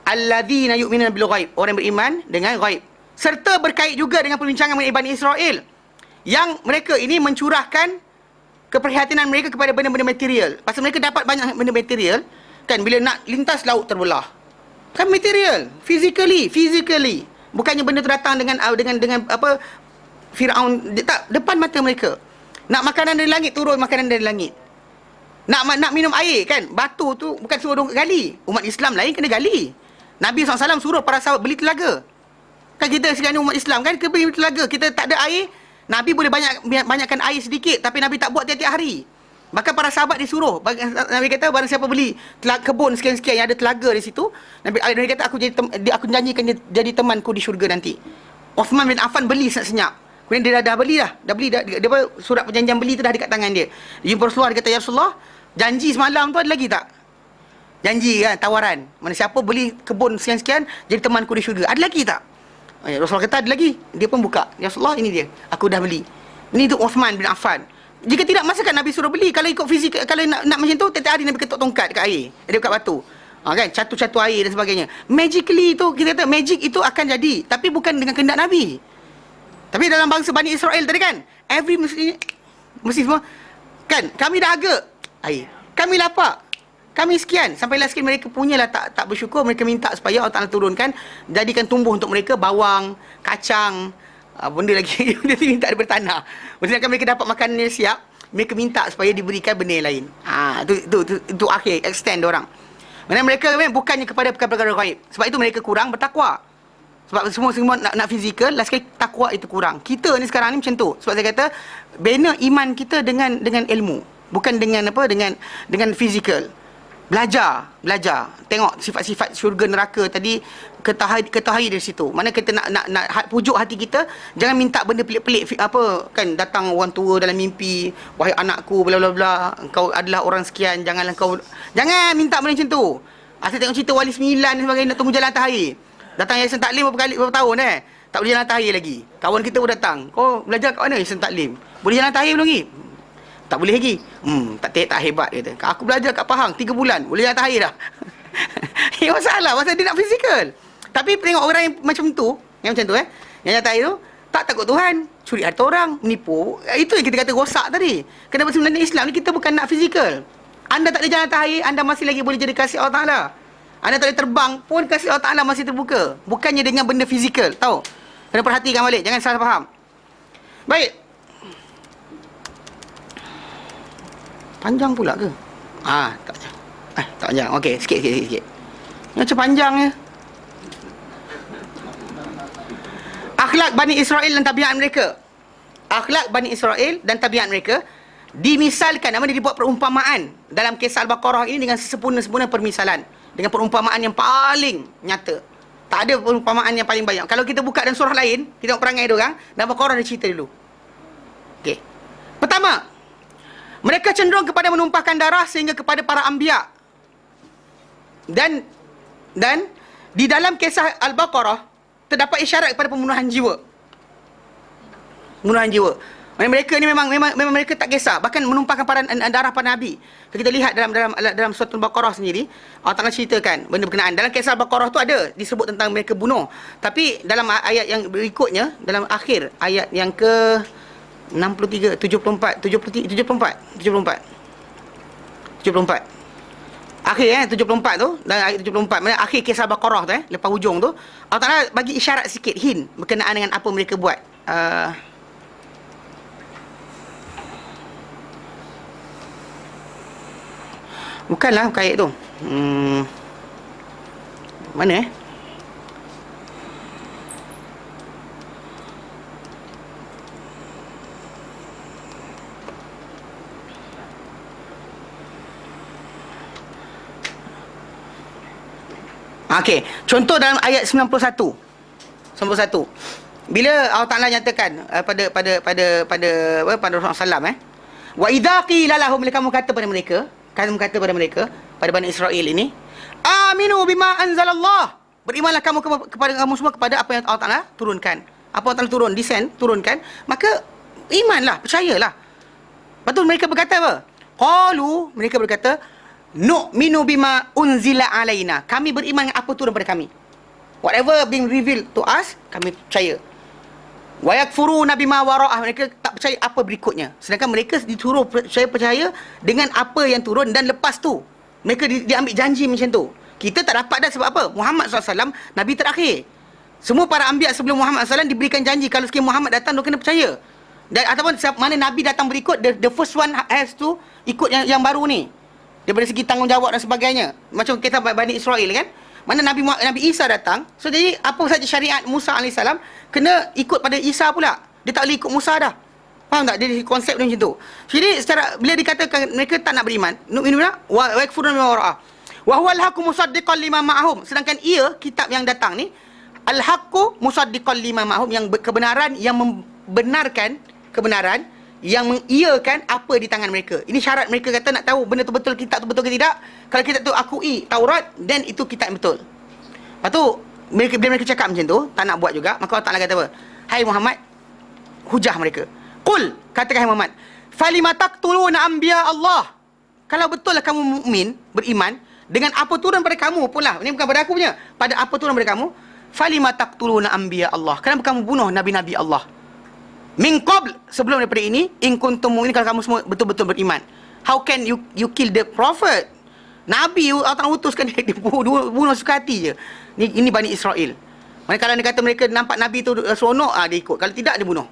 [SPEAKER 1] alladzina yu'minuna bil ghaib, orang yang beriman dengan ghaib. Serta berkait juga dengan perbincangan mengenai Bani Israel yang mereka ini mencurahkan keprihatinan mereka kepada benda-benda material. Pasal mereka dapat banyak benda material kan, bila nak lintas laut terbelah. Kan material, physically. Bukannya benda tu datang dengan apa, Firaun tak depan mata mereka. Nak makanan dari langit, turun makanan dari langit. Nak minum air kan, batu tu bukan suruh dong gali. Umat Islam lain kena gali. Nabi SAW suruh para sahabat beli telaga. Kan kita sekarang umat Islam kan, kita beli telaga, kita tak ada air. Nabi boleh banyakkan air sedikit, tapi Nabi tak buat tiap-tiap hari. Bahkan para sahabat disuruh. Nabi kata barang siapa beli kebun sekian-sekian yang ada telaga di situ, Nabi kata aku janjikan dia jadi temanku di syurga nanti. Uthman bin Affan beli senyap. Kemudian dia dah beli dia surat perjanjian beli tu dah dekat tangan dia. Dia jumpa Rasulullah, dia kata, "Ya Rasulullah, janji semalam tu ada lagi tak?" Janji kan, tawaran. Mana siapa beli kebun sekian-sekian jadi temanku di syurga. Ada lagi tak? Rasulullah kata ada lagi. Dia pun buka. "Ya Rasulullah, ini dia. Aku dah beli." Ini tu Uthman bin Affan. Jika tidak, masa kan Nabi suruh beli. Kalau ikut fizik, kalau nak macam tu, tiap-tiap hari Nabi ketuk tongkat dekat air, dekat batu. Kan, catur-catur air dan sebagainya. Magically tu, kita kata magic itu akan jadi, tapi bukan dengan kehendak Nabi. Tapi dalam bangsa Bani Israel tadi kan, every mesti semua kan, kami dah agak air, kami lapar, kami sekian, sampai last sekali mereka punyalah tak bersyukur, mereka minta supaya Allah Ta'ala turunkan, jadikan tumbuh untuk mereka bawang, kacang, benda lagi dia minta daripada tanah. Maksudnya kan mereka dapat makanan yang siap, mereka minta supaya diberikan benda yang lain. Itu akhir extend orang. Maksudnya mereka bukannya kepada perkara-perkara gaib. Sebab itu mereka kurang bertakwa. Sebab semua nak fizikal, last sekali takwa itu kurang. Kita ni sekarang ni macam tu. Sebab saya kata bina iman kita dengan ilmu, bukan dengan dengan fizikal. Belajar. Tengok sifat-sifat syurga neraka tadi, ketahui dari situ. Mana kita nak pujuk hati kita, jangan minta benda pelik-pelik kan, datang orang tua dalam mimpi, wahai anakku bla bla bla, engkau adalah orang sekian, jangan minta benda macam tu. Asal tengok cerita Wali Sembilan dan sebagainya, nak tunggu jalan atas air. Datang Yayasan Taklim berapa tahun tak boleh jalan atas air lagi. Kawan kita pun datang, kau belajar kat mana Yayasan Taklim? Boleh jalan atas air belum lagi? Tak boleh lagi. Tak hebat dia kata. Aku belajar kat Pahang 3 bulan, boleh jalan atas air dah. Ini masalah, pasal dia nak fizikal. Tapi tengok orang yang macam tu, yang jalan atas air tu, tak takut Tuhan, curi harta orang, menipu. Itu yang kita kata rosak tadi. Kenapa sebenarnya Islam ni kita bukan nak fizikal. Anda tak boleh jalan atas air, anda masih lagi boleh jadi kasih Allah Ta'ala. Anda tak boleh terbang pun, kasih Allah Ta'ala masih terbuka. Bukannya dengan benda fizikal. Tahu? Kena perhatikan balik, jangan salah faham. Baik. Panjang pula ke? Tak panjang. Tak panjang. Okey, sikit. Macam panjang je. Akhlak Bani Israel dan tabiat mereka. Akhlak Bani Israel dan tabiat mereka dimisalkan, nama dia dibuat perumpamaan dalam kisah Al-Baqarah ini dengan sesempurna-sempurna permisalan, dengan perumpamaan yang paling nyata. Tak ada perumpamaan yang paling banyak. Kalau kita buka dalam surah lain, kita tengok perangai dia orang, dalam Al-Baqarah ada cerita dulu. Okey. Pertama, mereka cenderung kepada menumpahkan darah sehingga kepada para anbiya. Dan di dalam kisah Al-Baqarah terdapat isyarat kepada pembunuhan jiwa. Pembunuhan jiwa. Mereka ni memang mereka tak kisah, bahkan menumpahkan darah para nabi. Kalau kita lihat dalam surah Al-Baqarah sendiri, Allah Taala ceritakan benda berkenaan. Dalam kisah Al-Baqarah tu ada disebut tentang mereka bunuh. Tapi dalam ayat yang berikutnya, dalam akhir ayat yang ke 74. Akhir 74 tu, dalam ayat 74, mana akhir kisah Al-Baqarah tu lepas hujung tu, Allah Taala bagi isyarat sikit, hint berkenaan dengan apa mereka buat. Bukanlah bukan ayat tu. Mana Okey, contoh dalam ayat 91. Bila Allah Taala nyatakan pada Rasulullah sallallahu wa idza qila lahum, bila kamu kata pada mereka, pada Bani Israel ini, aminu bima anzalallah, berimanlah kamu kepada kamu semua kepada apa yang Allah Taala turunkan. Apa Allah Taala turunkan, maka imanlah, percayalah. Lepas tu mereka berkata apa? Qalu, mereka berkata, nu'minu bima unzila alaina, kami beriman dengan apa turun pada kami. Whatever being revealed to us, kami percaya. Wa yakfuruna bima wara'ah, mereka tak percaya apa berikutnya. Sedangkan mereka disuruh percaya dengan apa yang turun, dan lepas tu mereka diambil janji macam tu. Kita tak dapat dah, sebab apa? Muhammad SAW Nabi terakhir. Semua para anbiya sebelum Muhammad SAW diberikan janji, kalau sekiranya Muhammad datang, dia kena percaya. Dan ataupun mana Nabi datang berikut, the first one has to ikut yang baru ni, daripada segi tanggungjawab dan sebagainya. Macam kita Bani Israel kan, mana Nabi Isa datang, so jadi apa saja syariat Musa AS kena ikut pada Isa pula. Dia tak boleh ikut Musa dah. Faham tak? Jadi konsep dia macam tu. Jadi secara bila dikatakan mereka tak nak beriman, nu'minuna wa yakfuruna bima wara'ah, wa huwa al-haqqu musaddiqan lima ma'ahum, sedangkan ia kitab yang datang ni al-haqqu musaddiqan lima ma'ahum, yang kebenaran, yang membenarkan kebenaran, yang mengiyakan apa di tangan mereka. Ini syarat mereka kata nak tahu benda tu betul, kitab tu betul ke tidak. Kalau kitab tu akui Taurat, then itu kitab yang betul. Lepas tu bila mereka cakap macam tu, tak nak buat juga, maka Allah Ta'ala kata apa? Hai Muhammad, hujah mereka. Qul, katakan hai Muhammad, falima taqtuluna anbiya Allah, kalau betul lah kamu mukmin, beriman, dengan apa turun pada kamu pula. Ini bukan pada aku punya. Pada apa turun pada kamu? Falima taqtuluna anbiya Allah. Kenapa kamu bunuh nabi-nabi Allah? Min qabl, sebelum daripada ini, in kuntum mu'minin, kalau kamu semua betul-betul beriman. How can you kill the prophet? Nabi Allah Ta'ala utuskan dia bunuh suka hati je. Ini Bani Israel. Mereka kalau dia kata mereka nampak Nabi tu seronok, dia ikut. Kalau tidak, dia bunuh.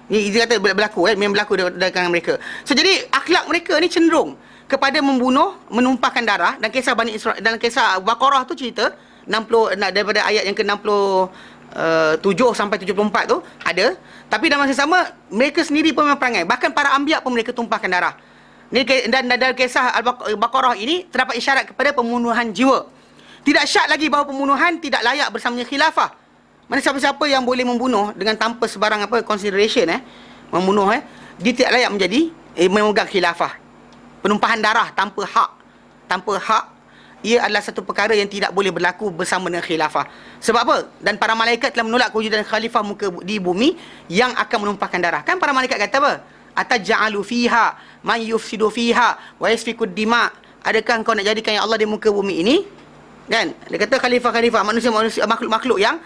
[SPEAKER 1] Dia kata berlaku, memang berlaku dalam kalangan mereka. So, jadi akhlak mereka ni cenderung kepada membunuh, menumpahkan darah. Dan kisah Bani Israel, dalam kisah Baqarah tu cerita 60 daripada ayat yang ke-67 sampai 74 tu ada. Tapi dalam masa sama mereka sendiri pun memang perangai. Bahkan para anbiya pun mereka tumpahkan darah. Dan dalam kisah Al-Baqarah ini terdapat isyarat kepada pembunuhan jiwa. Tidak syak lagi bahawa pembunuhan tidak layak bersamanya khilafah. Mana siapa-siapa yang boleh membunuh dengan tanpa sebarang consideration membunuh dia tidak layak menjadi memegang khilafah. Penumpahan darah tanpa hak, ia adalah satu perkara yang tidak boleh berlaku bersama dengan khilafah. Sebab apa? Dan para malaikat telah menolak kewujudan khalifah muka di bumi yang akan menumpahkan darah. Kan para malaikat kata apa? Ataj'alu fiha man yufsidu fiha wa yasfiku dima. Adakah engkau nak jadikan ya Allah di muka bumi ini? Kan? Dia kata khalifah-khalifah, manusia makhluk-makhluk yang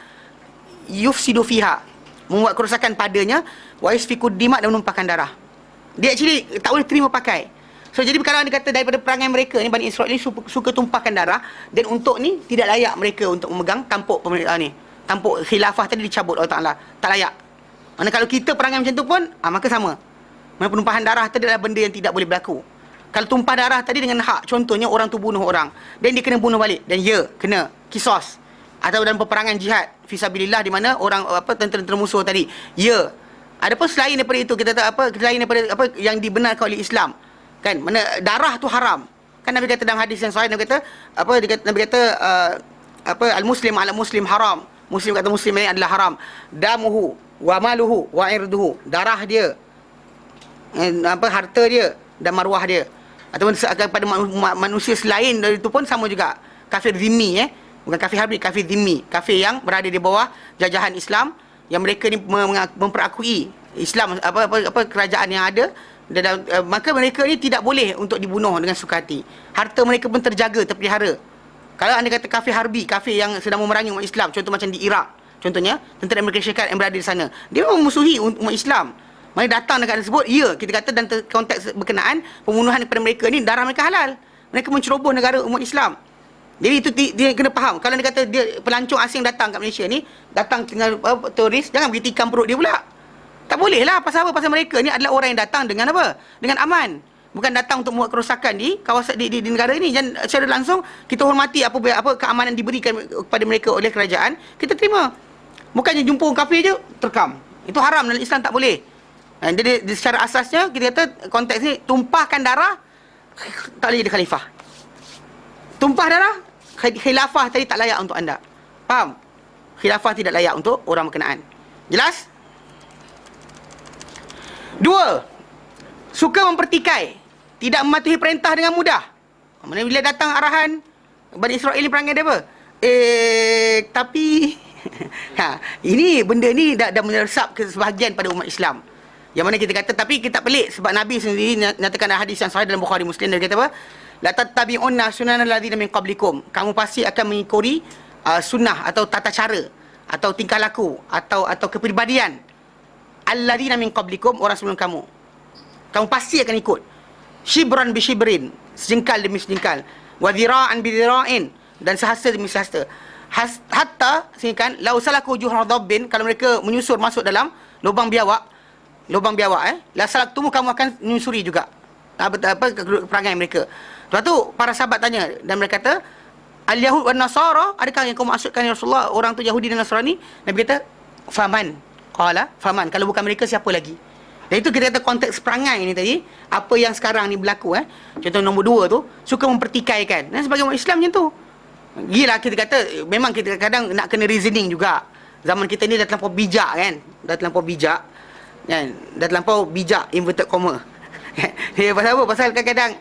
[SPEAKER 1] yufsidu fiha, membuat kerosakan padanya, wa yasfiku dima, dan menumpahkan darah. Dia actually tak boleh terima pakai. So, jadi kalau dia kata daripada perangai mereka ni, Bani Israel ni suka tumpahkan darah, dan untuk ni tidak layak mereka untuk memegang tampuk pemerintahan ni. Tampuk khilafah tadi dicabut Allah Ta'ala. Tak layak. Mana kalau kita perangai macam tu pun, maka sama. Mana penumpahan darah tadi adalah benda yang tidak boleh berlaku. Kalau tumpah darah tadi dengan hak, contohnya orang tu bunuh orang, dan dia kena bunuh balik, dan kena kisos. Atau dalam peperangan jihad fisabilillah, di mana orang tentera-tentera musuh tadi, adapun selain daripada itu, kita tahu selain daripada yang dibenarkan oleh Islam, kan, mana darah tu haram. Kan Nabi kata dalam hadis yang sahih, Nabi kata Nabi kata al-muslim ala muslim haram. Muslim kata muslim ini adalah haram. Damuhu wa maluhu wa irduhu. Darah dia, harta dia dan maruah dia. Ataupun pada manusia selain dari itu pun sama juga. Kafir zimmi, bukan kafir harbi, kafir zimmi, kafir yang berada di bawah jajahan Islam, yang mereka ni memperakui Islam, kerajaan yang ada. Dan maka mereka ni tidak boleh untuk dibunuh dengan suka hati. Harta mereka pun terjaga, terpelihara. Kalau anda kata kafir harbi, kafir yang sedang memerangi umat Islam, contoh macam di Iraq, contohnya tentera Amerika Syarikat yang berada di sana, dia memang memusuhi umat Islam. Mana datang negara tersebut, kita kata dalam konteks berkenaan pembunuhan kepada mereka ni, darah mereka halal. Mereka menceroboh negara umat Islam. Jadi itu dia kena faham. Kalau dia kata dia pelancong asing datang kat Malaysia ni, datang dengan turis, jangan pergi tikam perut dia pula. Tak boleh lah. Pasal apa? Pasal mereka ni adalah orang yang datang dengan apa? Dengan aman. Bukan datang untuk membuat kerosakan di kawasan di negara ini. Dan secara langsung kita hormati apa keamanan diberikan kepada mereka oleh kerajaan, kita terima. Bukannya jumpa orang kafir je terkam. Itu haram, dalam Islam tak boleh. Jadi secara asasnya kita kata konteks ni, tumpahkan darah tak boleh jadi khalifah. Tumpah darah, khilafah tadi tak layak untuk anda. Faham? Khilafah tidak layak untuk orang berkenaan. Jelas? 2. Suka mempertikai, tidak mematuhi perintah dengan mudah. Mana bila datang arahan, Bani Israel ni perangai dia apa? Tapi ini benda ni dah meresap ke sebahagian pada umat Islam. Yang mana kita kata, tapi kita pelik sebab Nabi sendiri nyatakan hadis yang sahih dalam Bukhari Muslim, dia kata apa? La tattabi'unna sunanal ladzina min qablikum. Kamu pasti akan mengikuti sunnah atau tata cara atau tingkah laku atau kepribadian alladzina min qablikum, orang sebelum kamu. Kamu pasti akan ikut. Shibran bi shibrin, sejengkal demi sejengkal. Wa dhira'an bi dhira'in, dan sehasta demi sehasta. Hatta sehingga lau salaku juhra dabbin, kalau mereka menyusur masuk dalam lubang biawak, la salaktumu, kamu akan menyusuri juga perangai mereka. Lepas tu para sahabat tanya, dan mereka kata, al-yahud wan nasara, adakah yang kau maksudkan ya Rasulullah, orang tu Yahudi dan Nasrani? Nabi kata, faman. Qala faman, kalau bukan mereka siapa lagi? Dan itu kita kata konteks perangai ni tadi, apa yang sekarang ni berlaku. Contoh nombor 2 tu, suka mempertikaikan. Dan sebagai orang Islam macam tu, gila, kita kata memang kita kadang nak kena reasoning juga. Zaman kita ni dah terlampau bijak kan, dah terlampau bijak inverted comma. Pasal apa? Pasal kadang-kadang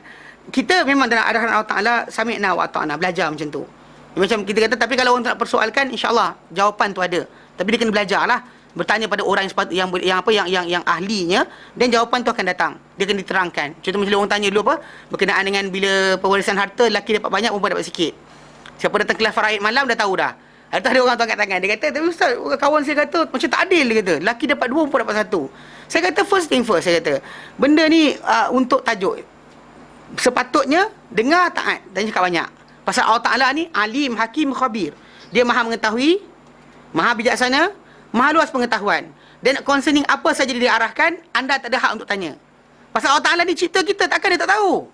[SPEAKER 1] kita memang dalam arahan Allah Ta'ala, sami'na wa ata'na, belajar macam tu. Macam kita kata, tapi kalau orang tak persoalkan, insyaAllah jawapan tu ada. Tapi dia kena belajar lah. bertanya pada orang yang ahlinya, dan jawapan tu akan datang. Dia akan diterangkan. Contoh macam orang tanya dulu apa berkenaan dengan bila pewarisan harta, lelaki dapat banyak, perempuan dapat sikit. Siapa datang kelas faraid malam dah tahu dah. Ada orang tu angkat tangan. Dia kata, tapi ustaz, kawan saya kata macam tak adil. Dia kata, lelaki dapat 2, perempuan dapat 1. Saya kata first thing first, saya kata benda ni untuk tajuk, sepatutnya dengar taat dan cakap banyak. Pasal Allah Ta'ala ni alim, hakim, khabir. Dia maha mengetahui, maha bijaksana, maha luas pengetahuan. Dan concerning apa saja dia arahkan, anda tak ada hak untuk tanya. Pasal Allah Ta'ala ni cipta kita, takkan dia tak tahu?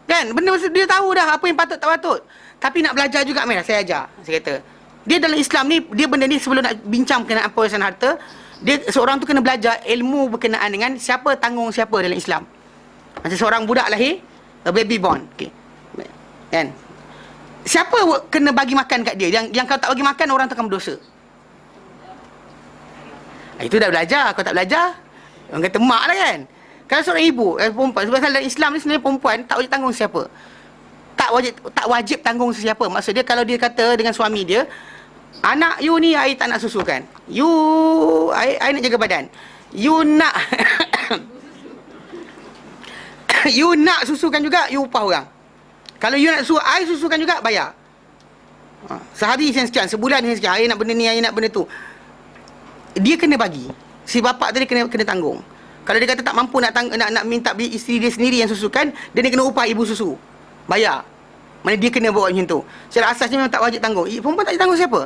[SPEAKER 1] Kan? Benda dia tahu dah apa yang patut tak patut. Tapi nak belajar juga, saya ajar. Saya kata, dia dalam Islam ni, dia benda ni sebelum nak bincang berkenaan pewarisan harta, dia seorang tu kena belajar ilmu berkenaan dengan siapa tanggung siapa dalam Islam. Macam seorang budak lahir, a baby born. Okay. Kan? Siapa kena bagi makan kat dia? Yang kalau tak bagi makan, orang tu akan berdosa. Itu dah belajar. Kalau tak belajar, orang kata mak lah kan. Kalau seorang ibu, perempuan, sebab dalam Islam ni sebenarnya perempuan tak wajib tanggung siapa. Tak wajib tanggung sesiapa. Maksud dia, kalau dia kata dengan suami dia, anak you ni I tak nak susukan. I nak jaga badan. You nak you nak susukan juga, you upah orang. Kalau you nak suruh I susukan juga, bayar. Sehari sekian, sebulan sekian, I nak benda ni, I nak benda tu. Dia kena bagi. Si bapak tadi kena tanggung. Kalau dia kata tak mampu nak minta beli isteri dia sendiri yang susukan, dia kena upah ibu susu. Bayar. Mana dia kena buat macam tu. Secara asasnya memang tak wajib tanggung. Perempuan tak wajib tanggung siapa?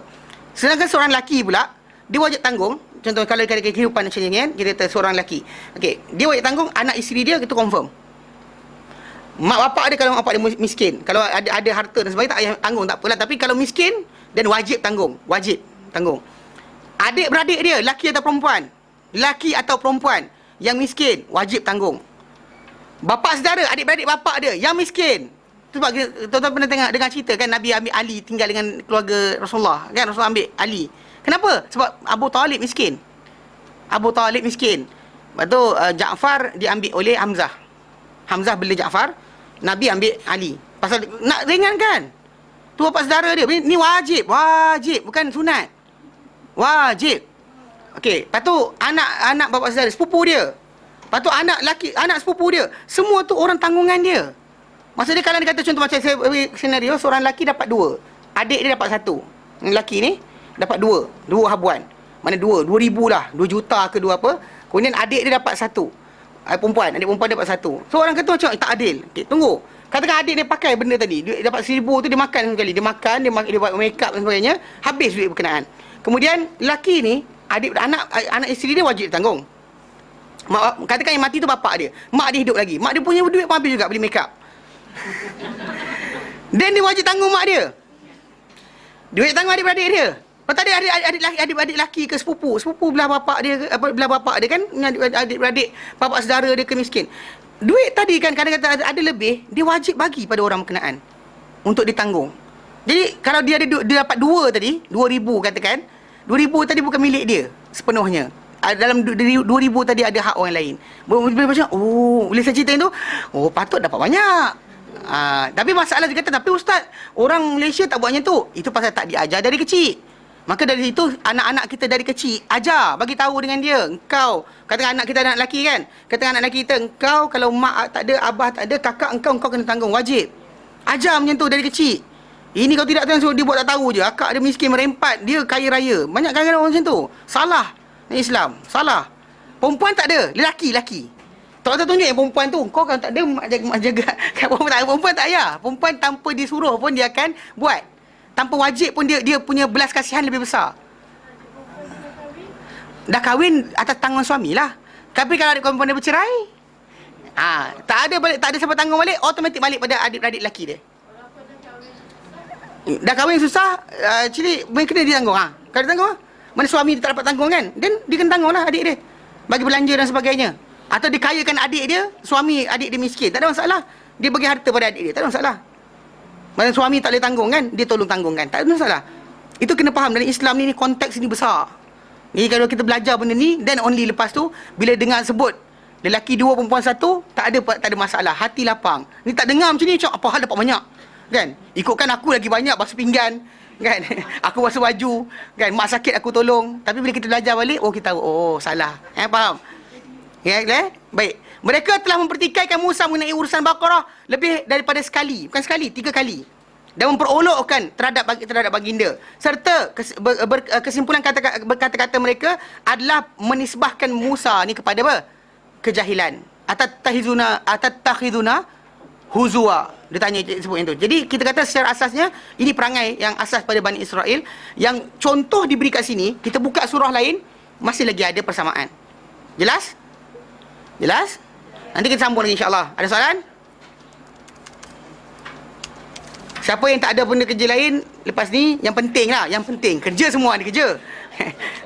[SPEAKER 1] Sedangkan seorang lelaki pula, dia wajib tanggung. Contoh kalau kehidupan macam ni kan, kita kata seorang lelaki. Okey, dia wajib tanggung anak isteri dia, itu confirm. Mak bapak dia, kalau mak bapak dia miskin, kalau ada harta dan sebagainya, tak payah tanggung, tak apalah. Tapi kalau miskin, dan wajib tanggung. Wajib tanggung. Adik-beradik dia, lelaki atau perempuan, lelaki atau perempuan yang miskin, wajib tanggung. Bapak saudara, adik-beradik bapak dia yang miskin. Sebab tuan-tuan pernah dengar cerita kan, Nabi ambil Ali tinggal dengan keluarga Rasulullah kan. Rasulullah ambil Ali. Kenapa? Sebab Abu Talib miskin. Abu Talib miskin. Lepas tu Jaafar diambil oleh Hamzah. Hamzah bela Jaafar, Nabi ambil Ali. Pasal nak ringankan. Tu bapak saudara dia. Ni wajib, bukan sunat. Wajib. Okey, lepas tu anak bapak saudara, sepupu dia. Lepas tu anak laki, anak sepupu dia. Semua tu orang tanggungan dia. Maksudnya kalau dia kata contoh macam saya senario, seorang lelaki dapat 2, adik dia dapat 1. Lelaki ni dapat 2 habuan. Mana 2,000 lah, 2 juta ke 2 apa. Kemudian adik dia dapat 1. Adik perempuan dapat 1. So orang kata macam tak adil. Okay, tunggu. Katakan adik dia pakai benda tadi, dia dapat 1,000 tu, dia makan sekali. Dia buat make up dan sebagainya, habis duit berkenaan. Kemudian lelaki ni, anak isteri dia wajib tanggung. Katakan yang mati tu bapak dia, mak dia hidup lagi, mak dia punya duit pun habis juga beli make up. Dan dia wajib tanggung mak dia. Duit tanggung adik-beradik dia. Lepas tadi adik-beradik lelaki ke sepupu belah bapak dia, belah bapak dia kan, adik-beradik bapak saudara dia ke miskin. Duit tadi kan kadang-kadang ada lebih, dia wajib bagi pada orang berkenaan untuk ditanggung. Jadi kalau dia dapat 2 tadi, 2,000 katakan, 2,000 tadi bukan milik dia sepenuhnya. Dalam 2,000 tadi ada hak orang lain. Macam, boleh saya cerita tu? Patut dapat banyak. Tapi masalah dia kata, tapi ustaz, orang Malaysia tak buat macam tu. Itu pasal tak diajar dari kecil. Maka dari situ, anak-anak kita dari kecil, ajar, bagi tahu dengan dia. Engkau, katakan anak kita anak lelaki kan, katakan anak lelaki kita, engkau kalau mak tak ada, abah tak ada, kakak engkau kena tanggung, wajib. Ajar macam tu dari kecil. Ini kalau tidak tu, dia buat tak tahu je. Akak dia miskin merempat, dia kaya raya. Banyak kadang-kadang orang macam tu. Salah Islam, salah. Perempuan tak ada, lelaki. Tak tunjuk yang perempuan tu, kau kalau tak ada mak jaga. Perempuan tak payah. Perempuan tanpa disuruh pun dia akan buat. Tanpa wajib pun dia punya belas kasihan lebih besar. Dah kahwin atas tanggungan suami lah. Tapi kalau ada perempuan dia bercerai, tak ada siapa tanggung balik, automatik balik pada adik-beradik lelaki dia. Dah kahwin susah, actually kena dia tanggung. Kalau dia tanggung, mana suami dia tak dapat tanggung kan, dan dia kena tanggung lah adik dia, bagi belanja dan sebagainya. Atau dia kayakan adik dia, suami adik dia miskin, tak ada masalah. Dia bagi harta pada adik dia, tak ada masalah. Mana suami tak boleh tanggung kan, dia tolong tanggungkan, tak ada masalah. Itu kena faham, dalam Islam ni konteks ni besar. Jadi kalau kita belajar benda ni, then only lepas tu bila dengar sebut lelaki 2 perempuan 1, tak ada masalah, hati lapang. Ni tak dengar macam ni, macam apa hal dapat banyak. kan? Ikutkan aku lagi banyak basuh pinggan, kan? Aku basuh baju, kan? Mak sakit aku tolong. Tapi bila kita belajar balik, oh kita tahu, oh salah. Faham? Ya, baik. Mereka telah mempertikaikan Musa mengenai urusan Baqarah lebih daripada sekali, bukan sekali, 3 kali. Dan memperolokkan terhadap baginda, serta kesimpulan kata-kata mereka adalah menisbahkan Musa ni kepada apa? Kejahilan. Atattakhizuna huzwa. Dia tanya sebut yang tu. Jadi kita kata secara asasnya ini perangai yang asas pada Bani Israel, yang contoh diberi kat sini. Kita buka surah lain masih lagi ada persamaan. Jelas? Jelas? Nanti kita sambung lagi insya-Allah. Ada soalan? Siapa yang tak ada benda kerja lain lepas ni, yang penting lah, yang penting kerja semua ni kerja.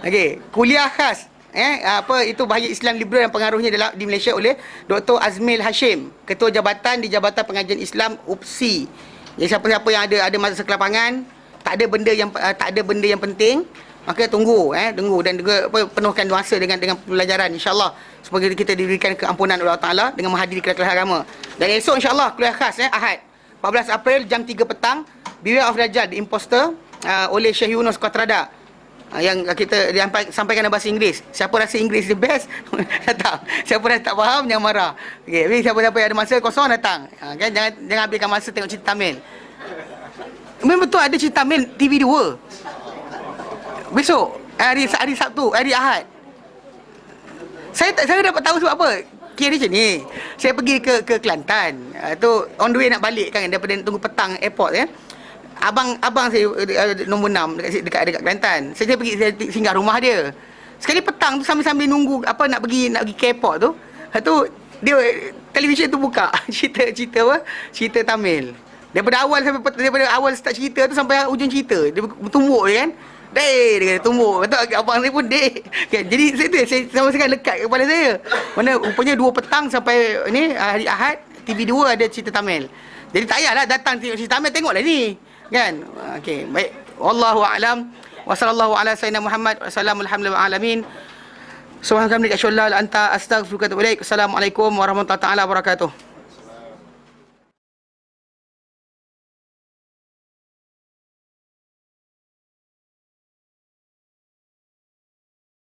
[SPEAKER 1] Okey, kuliah khas apa itu bahaya Islam liberal dan pengaruhnya di Malaysia oleh Dr. Azmil Hashim, Ketua Jabatan di Jabatan Pengajian Islam UPSI. Jadi siapa-siapa yang ada masa kelapangan, tak ada benda yang penting, maka tunggu dan juga penuhkan masa dengan pelajaran insya-Allah, supaya kita diberikan keampunan oleh Allah Taala dengan menghadiri kelas agama. Dan esok insya-Allah kuliah khas Ahad 14 April jam 3 petang, Beware of Dajjal, The Imposter, oleh Syekh Yunus Qatrada, yang kita sampaikan dalam bahasa Inggeris. Siapa rasa Inggeris the best datang. Siapa dah tak faham jangan marah. Okey, siapa-siapa yang ada masa kosong datang. Kan jangan habiskan masa tengok cerita Tamil. Memang betul ada cerita Tamil TV 2. Besok hari Sabtu, hari Ahad. Saya dapat tahu sebab apa? Kira macam ni. Saya pergi ke Kelantan. Tu on the way nak balik kan, daripada tunggu petang airport Abang saya nombor 6 dekat Kelantan. Saya pergi singgah rumah dia. Sekali petang tu sambil nunggu nak pergi ke airport tu. Tu dia televisyen tu buka cerita apa? Cerita Tamil. Daripada awal start cerita tu sampai hujung cerita. Dia bertumbuk je kan. Dia kata tumbuk. Betul abang saya pun kan? Jadi saya sama sekali lekat kepala saya. Mana rupanya 2 petang sampai ni hari Ahad, TV 2 ada cerita Tamil. Jadi tak payahlah datang tengok cerita Tamil, tengoklah ni. Kan? Okey, baik. Wallahu a'lam. Wa sallallahu ala sayyidina Muhammad wa sallamul alamin. Subhanaka anta astaghfiruka wa atubu ilaik. Assalamualaikum warahmatullahi taala wabarakatuh.